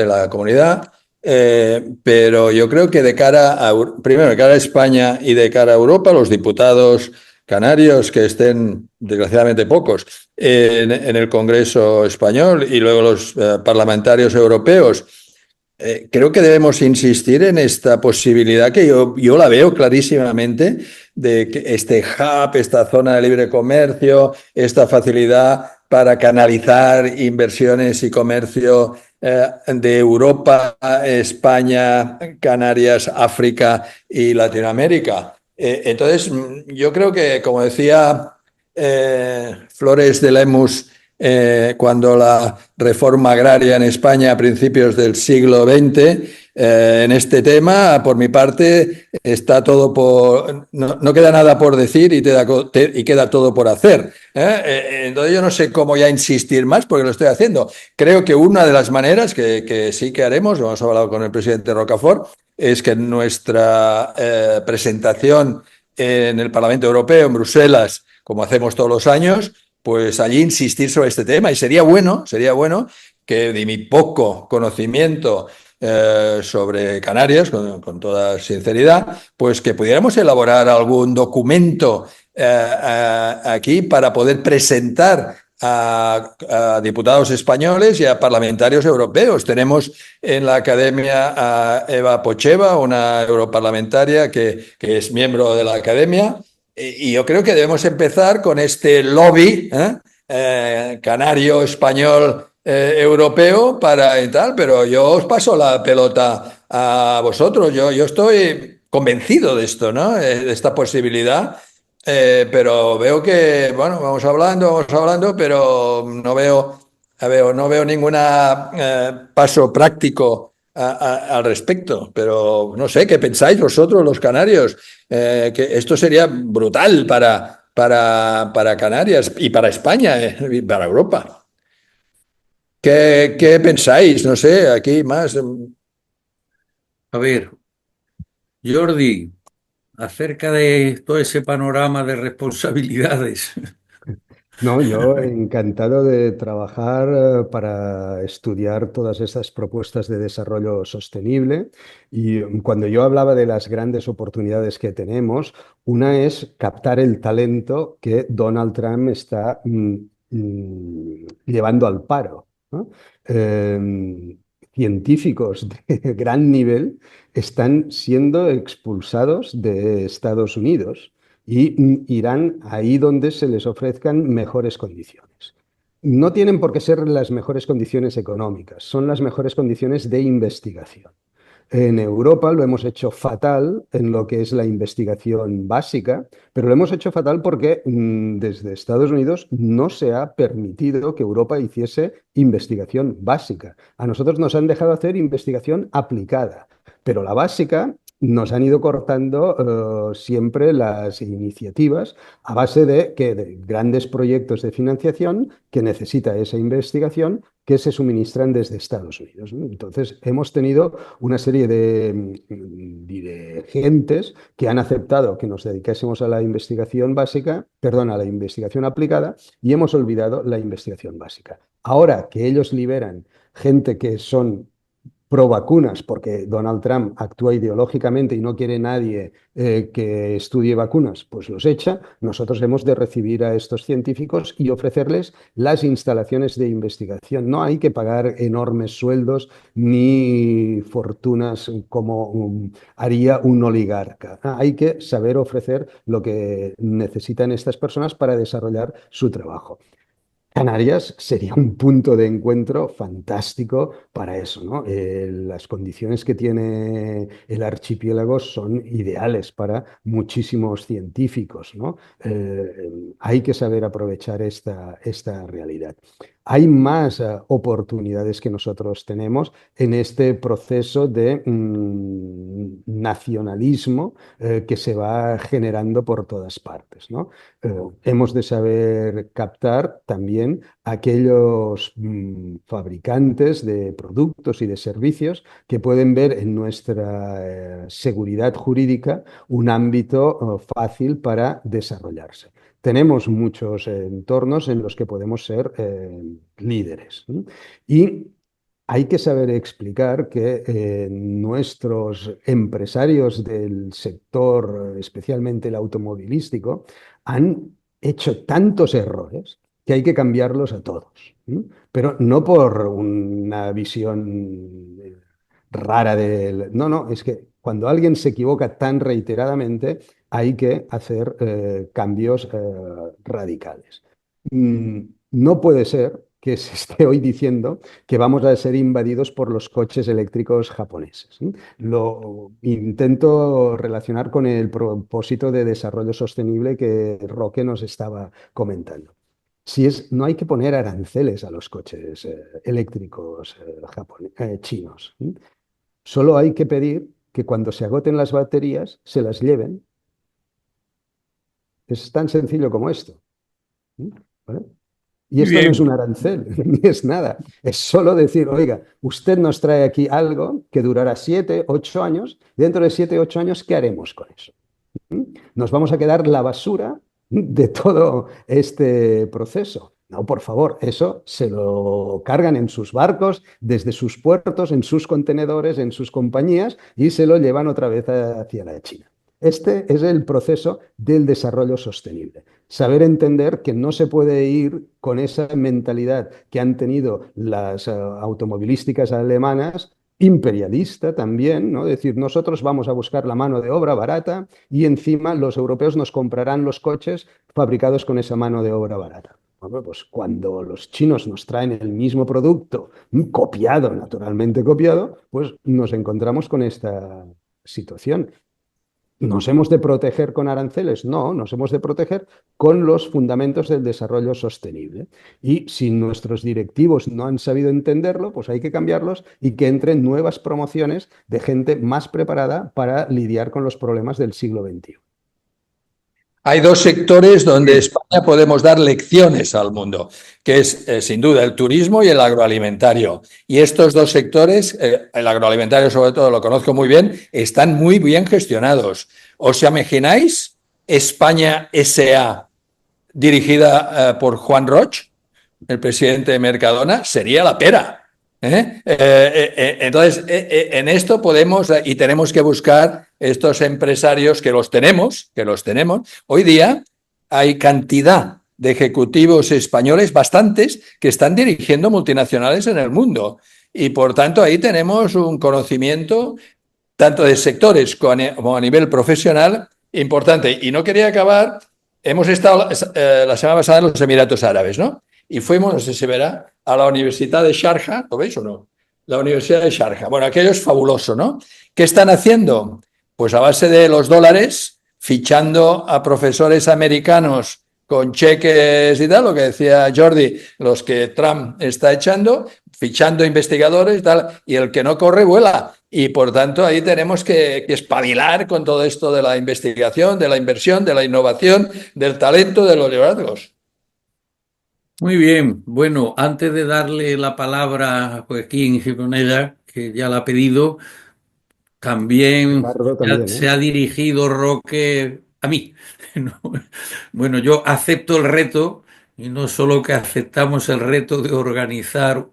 la comunidad, pero yo creo que de cara a, primero, de cara a España y de cara a Europa, los diputados canarios que estén, desgraciadamente pocos, en el Congreso español y luego los parlamentarios europeos. Creo que debemos insistir en esta posibilidad que yo la veo clarísimamente de que este hub, esta zona de libre comercio, esta facilidad para canalizar inversiones y comercio de Europa, España, Canarias, África y Latinoamérica. Entonces, yo creo que, como decía Flores de Lemus cuando la reforma agraria en España a principios del siglo XX. En este tema, por mi parte, está todo por, no queda nada por decir y queda todo por hacer. Entonces yo no sé cómo ya insistir más porque lo estoy haciendo. Creo que una de las maneras que sí que haremos, lo hemos hablado con el presidente Rocafort, es que en nuestra presentación en el Parlamento Europeo, en Bruselas, como hacemos todos los años, pues allí insistir sobre este tema. Y sería bueno que de mi poco conocimiento sobre Canarias, con toda sinceridad, pues que pudiéramos elaborar algún documento aquí para poder presentar a diputados españoles y a parlamentarios europeos. Tenemos en la academia a Eva Pocheva, una europarlamentaria que es miembro de la academia, y yo creo que debemos empezar con este lobby canario, español, europeo para y tal, pero yo os paso la pelota a vosotros. Yo estoy convencido de esto, ¿no? De esta posibilidad. Pero veo que, bueno, vamos hablando, pero no veo ningún paso práctico al respecto. Pero no sé, ¿qué pensáis vosotros, los canarios? Que esto sería brutal para Canarias y para España, y para Europa. ¿Qué pensáis? No sé, aquí más. A ver, Jordi, acerca de todo ese panorama de responsabilidades. No, yo encantado de trabajar para estudiar todas estas propuestas de desarrollo sostenible. Y cuando yo hablaba de las grandes oportunidades que tenemos, una es captar el talento que Donald Trump está llevando al paro, ¿no? Científicos de gran nivel están siendo expulsados de Estados Unidos y irán ahí donde se les ofrezcan mejores condiciones. No tienen por qué ser las mejores condiciones económicas, son las mejores condiciones de investigación. En Europa lo hemos hecho fatal en lo que es la investigación básica, pero lo hemos hecho fatal porque desde Estados Unidos no se ha permitido que Europa hiciese investigación básica. A nosotros nos han dejado hacer investigación aplicada, pero la básica nos han ido cortando siempre las iniciativas a base de grandes proyectos de financiación que necesita esa investigación que se suministran desde Estados Unidos, ¿no? Entonces, hemos tenido una serie de dirigentes que han aceptado que nos dedicásemos a la investigación básica, perdón, a la investigación aplicada, y hemos olvidado la investigación básica. Ahora que ellos liberan gente que son pro vacunas, porque Donald Trump actúa ideológicamente y no quiere nadie que estudie vacunas, pues los echa. Nosotros hemos de recibir a estos científicos y ofrecerles las instalaciones de investigación. No hay que pagar enormes sueldos ni fortunas como haría un oligarca. Hay que saber ofrecer lo que necesitan estas personas para desarrollar su trabajo. Canarias sería un punto de encuentro fantástico para eso, ¿no? Las condiciones que tiene el archipiélago son ideales para muchísimos científicos, ¿no? Hay que saber aprovechar esta realidad. Hay más oportunidades que nosotros tenemos en este proceso de nacionalismo que se va generando por todas partes, ¿no? Hemos de saber captar también aquellos fabricantes de productos y de servicios que pueden ver en nuestra seguridad jurídica un ámbito fácil para desarrollarse. Tenemos muchos entornos en los que podemos ser líderes, ¿no? Y hay que saber explicar que nuestros empresarios del sector, especialmente el automovilístico, han hecho tantos errores que hay que cambiarlos a todos, ¿no? Pero no por una visión rara del... No, no, es que cuando alguien se equivoca tan reiteradamente, hay que hacer cambios radicales. No puede ser que se esté hoy diciendo que vamos a ser invadidos por los coches eléctricos japoneses. Lo intento relacionar con el propósito de desarrollo sostenible que Roque nos estaba comentando. No hay que poner aranceles a los coches eléctricos chinos. Solo hay que pedir que cuando se agoten las baterías se las lleven. Es tan sencillo como esto. ¿Vale? Y Muy esto no es un bien. arancel, ni es nada. Es solo decir, oiga, usted nos trae aquí algo que durará 7, 8 años. Dentro de 7, 8 años, ¿qué haremos con eso? Nos vamos a quedar la basura de todo este proceso. No, por favor, eso se lo cargan en sus barcos, desde sus puertos, en sus contenedores, en sus compañías y se lo llevan otra vez hacia la China. Este es el proceso del desarrollo sostenible. Saber entender que no se puede ir con esa mentalidad que han tenido las automovilísticas alemanas, imperialista también, ¿no? Es decir, nosotros vamos a buscar la mano de obra barata y encima los europeos nos comprarán los coches fabricados con esa mano de obra barata. Bueno, pues cuando los chinos nos traen el mismo producto, copiado, naturalmente copiado, pues nos encontramos con esta situación. ¿Nos hemos de proteger con aranceles? No, nos hemos de proteger con los fundamentos del desarrollo sostenible. Y si nuestros directivos no han sabido entenderlo, pues hay que cambiarlos y que entren nuevas promociones de gente más preparada para lidiar con los problemas del siglo XXI. Hay dos sectores donde España podemos dar lecciones al mundo, que es sin duda el turismo y el agroalimentario. Y estos dos sectores, el agroalimentario sobre todo lo conozco muy bien, están muy bien gestionados. ¿Os imagináis España S.A. dirigida por Juan Roch, el presidente de Mercadona? Sería la pera. Entonces, en esto podemos y tenemos que buscar estos empresarios que los tenemos. Hoy día hay cantidad de ejecutivos españoles, bastantes, que están dirigiendo multinacionales en el mundo. Y por tanto, ahí tenemos un conocimiento tanto de sectores como a nivel profesional importante. Y no quería acabar, hemos estado la semana pasada en los Emiratos Árabes, ¿no? Y fuimos, no sé si verá, a la Universidad de Sharjah, ¿lo veis o no? La Universidad de Sharjah. Bueno, aquello es fabuloso, ¿no? ¿Qué están haciendo? Pues a base de los dólares, fichando a profesores americanos con cheques y tal, lo que decía Jordi, los que Trump está echando, fichando investigadores y tal, y el que no corre vuela. Y por tanto ahí tenemos que espabilar con todo esto de la investigación, de la inversión, de la innovación, del talento, de los liderazgos. Muy bien. Bueno, antes de darle la palabra a Joaquín Gironella, que ya la ha pedido, también Ricardo también, se ha dirigido Roque a mí. ¿No? Bueno, yo acepto el reto y no solo que aceptamos el reto de organizar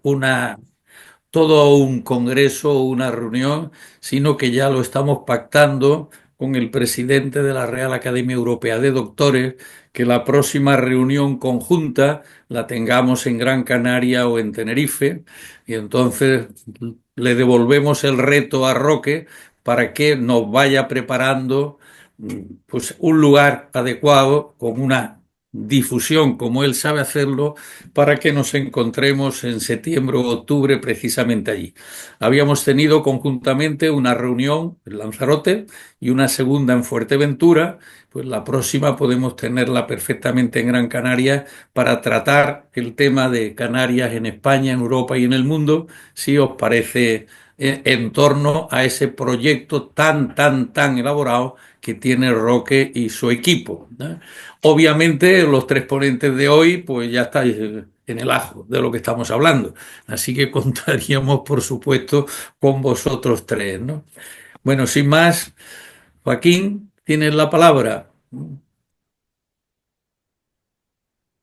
todo un congreso o una reunión, sino que ya lo estamos pactando con el presidente de la Real Academia Europea de Doctores, que la próxima reunión conjunta la tengamos en Gran Canaria o en Tenerife, y entonces le devolvemos el reto a Roque para que nos vaya preparando pues un lugar adecuado con una difusión como él sabe hacerlo para que nos encontremos en septiembre o octubre precisamente allí. Habíamos tenido conjuntamente una reunión en Lanzarote y una segunda en Fuerteventura, pues la próxima podemos tenerla perfectamente en Gran Canaria para tratar el tema de Canarias en España, en Europa y en el mundo, si os parece, en torno a ese proyecto tan elaborado que tiene Roque y su equipo, ¿no? Obviamente, los tres ponentes de hoy, pues ya estáis en el ajo de lo que estamos hablando. Así que contaríamos, por supuesto, con vosotros tres, ¿no? Bueno, sin más, Joaquín, tienes la palabra.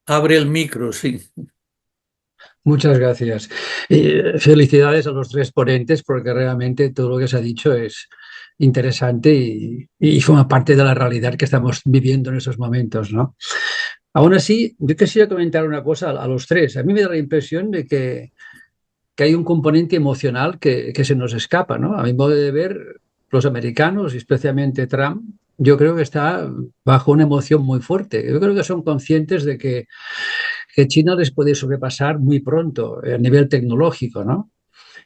Abre el micro, sí. Muchas gracias. Felicidades a los tres ponentes porque realmente todo lo que se ha dicho es interesante y forma parte de la realidad que estamos viviendo en esos momentos, ¿no? Aún así, yo quisiera comentar una cosa a los tres. A mí me da la impresión de que hay un componente emocional que se nos escapa, ¿no? A mi modo de ver, los americanos, y especialmente Trump, yo creo que está bajo una emoción muy fuerte. Yo creo que son conscientes de que China les puede sobrepasar muy pronto a nivel tecnológico, ¿no?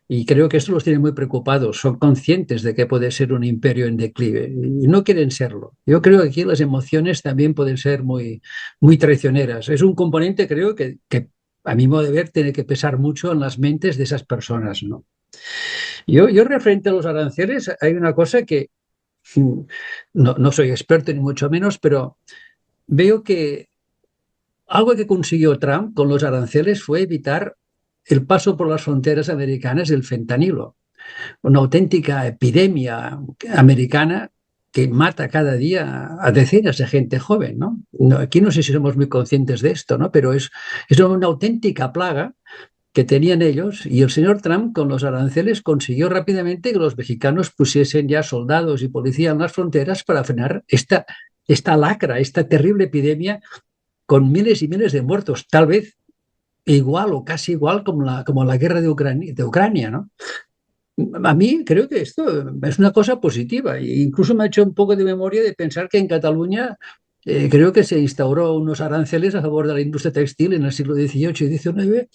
Y creo que esto los tiene muy preocupados. Son conscientes de que puede ser un imperio en declive y no quieren serlo. Yo creo que aquí las emociones también pueden ser muy traicioneras. Es un componente, creo, que a mi modo de ver tiene que pesar mucho en las mentes de esas personas, ¿no? Yo referente a los aranceles, hay una cosa que no soy experto ni mucho menos, pero veo que algo que consiguió Trump con los aranceles fue evitar el paso por las fronteras americanas del fentanilo, una auténtica epidemia americana que mata cada día a decenas de gente joven, ¿no? Aquí no sé si somos muy conscientes de esto, ¿no? Pero es una auténtica plaga que tenían ellos y el señor Trump con los aranceles consiguió rápidamente que los mexicanos pusiesen ya soldados y policía en las fronteras para frenar esta lacra, esta terrible epidemia con miles y miles de muertos, tal vez igual o casi igual como la guerra de Ucrania, ¿no? A mí creo que esto es una cosa positiva e incluso me ha hecho un poco de memoria de pensar que en Cataluña creo que se instauró unos aranceles a favor de la industria textil en el siglo XVIII y XIX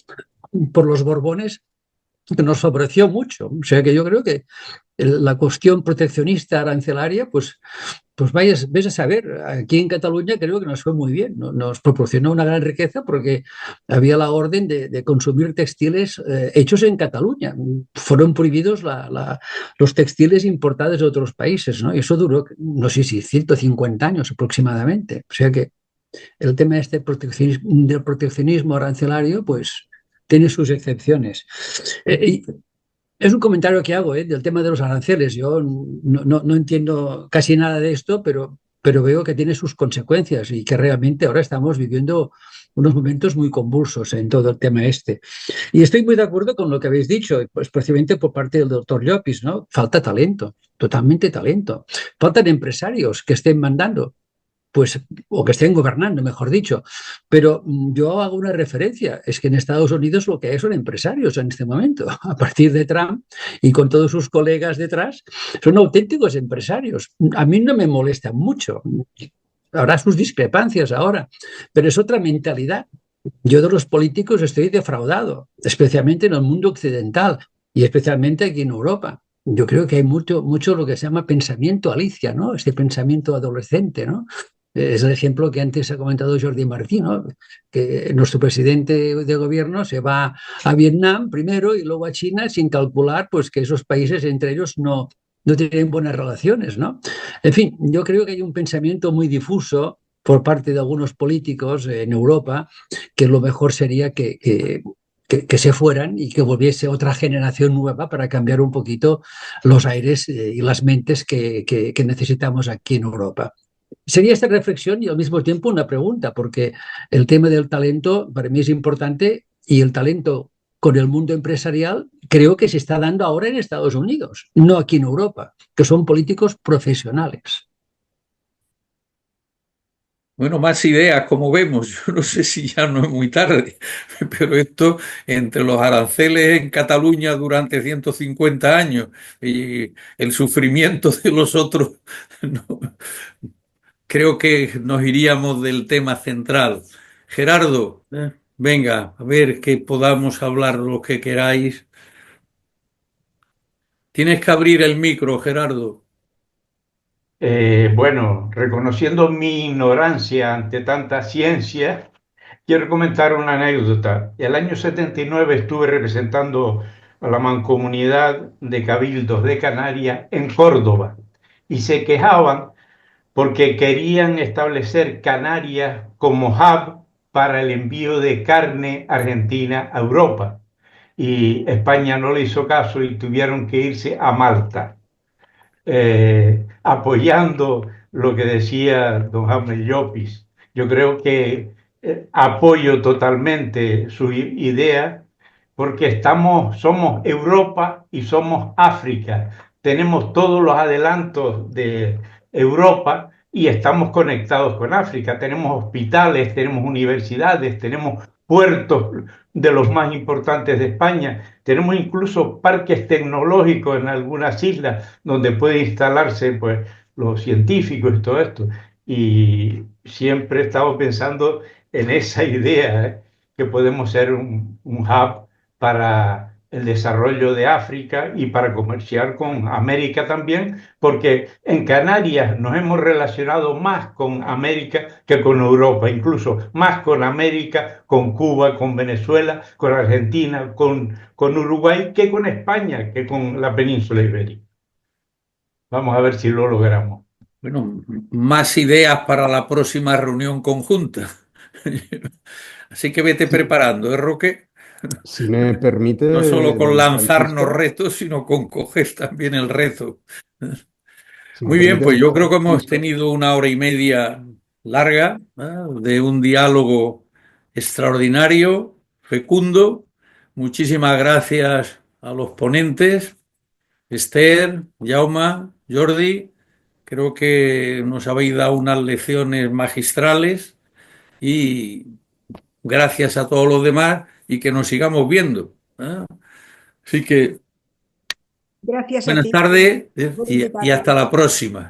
por los Borbones que nos favoreció mucho. O sea que yo creo que la cuestión proteccionista arancelaria, pues ves a saber, aquí en Cataluña creo que nos fue muy bien, nos proporcionó una gran riqueza porque había la orden de consumir textiles hechos en Cataluña. Fueron prohibidos los textiles importados de otros países, ¿no? Y eso duró, no sé si 150 años aproximadamente. O sea que el tema este del proteccionismo arancelario, pues tiene sus excepciones. Y es un comentario que hago, del tema de los aranceles. Yo no entiendo casi nada de esto, pero veo que tiene sus consecuencias y que realmente ahora estamos viviendo unos momentos muy convulsos en todo el tema este. Y estoy muy de acuerdo con lo que habéis dicho, pues precisamente por parte del doctor Llopis, ¿no? Falta talento, totalmente talento. Faltan empresarios que estén mandando pues, o que estén gobernando, mejor dicho. Pero yo hago una referencia, es que en Estados Unidos lo que hay son empresarios en este momento, a partir de Trump y con todos sus colegas detrás, son auténticos empresarios. A mí no me molestan mucho, habrá sus discrepancias ahora, pero es otra mentalidad. Yo de los políticos estoy defraudado, especialmente en el mundo occidental y especialmente aquí en Europa. Yo creo que hay mucho lo que se llama pensamiento Alicia, ¿no? Este pensamiento adolescente, ¿no? Es el ejemplo que antes ha comentado Jordi Martí, ¿no? Que nuestro presidente de gobierno se va a Vietnam primero y luego a China sin calcular pues, que esos países entre ellos no tienen buenas relaciones, ¿no? En fin, yo creo que hay un pensamiento muy difuso por parte de algunos políticos en Europa que lo mejor sería que se fueran y que volviese otra generación nueva para cambiar un poquito los aires y las mentes que necesitamos aquí en Europa. Sería esta reflexión y al mismo tiempo una pregunta, porque el tema del talento para mí es importante y el talento con el mundo empresarial creo que se está dando ahora en Estados Unidos, no aquí en Europa, que son políticos profesionales. Bueno, más ideas, como vemos. Yo no sé si ya no es muy tarde, pero esto entre los aranceles en Cataluña durante 150 años y el sufrimiento de los otros, no, creo que nos iríamos del tema central. Gerardo, venga, a ver que podamos hablar lo que queráis. Tienes que abrir el micro, Gerardo. Bueno, reconociendo mi ignorancia ante tanta ciencia, quiero comentar una anécdota. El año 79 estuve representando a la Mancomunidad de Cabildos de Canarias en Córdoba y se quejaban porque querían establecer Canarias como hub para el envío de carne argentina a Europa. Y España no le hizo caso y tuvieron que irse a Malta, apoyando lo que decía don Jaime Llopis. Yo creo que apoyo totalmente su idea porque somos Europa y somos África. Tenemos todos los adelantos de Europa y estamos conectados con África. Tenemos hospitales, tenemos universidades, tenemos puertos de los más importantes de España. Tenemos incluso parques tecnológicos en algunas islas donde puede instalarse pues, los científicos y todo esto. Y siempre estamos pensando en esa idea, que podemos ser un hub para el desarrollo de África y para comerciar con América también, porque en Canarias nos hemos relacionado más con América que con Europa, incluso más con América, con Cuba, con Venezuela, con Argentina, con Uruguay, que con España, que con la península ibérica. Vamos a ver si lo logramos. Bueno, más ideas para la próxima reunión conjunta. Así que vete Sí, preparando, ¿eh, Roque? si me No solo permite, con don lanzarnos Francisco, retos, sino con coger también el reto. si me Muy bien, permite, pues don yo creo que hemos Francisco, tenido una hora y media larga, de un diálogo extraordinario, fecundo. Muchísimas gracias a los ponentes, Esther, Jauma, Jordi. Creo que nos habéis dado unas lecciones magistrales y gracias a todos los demás y que nos sigamos viendo. Así que Gracias a buenas ti tardes por y hasta invitarme. la próxima.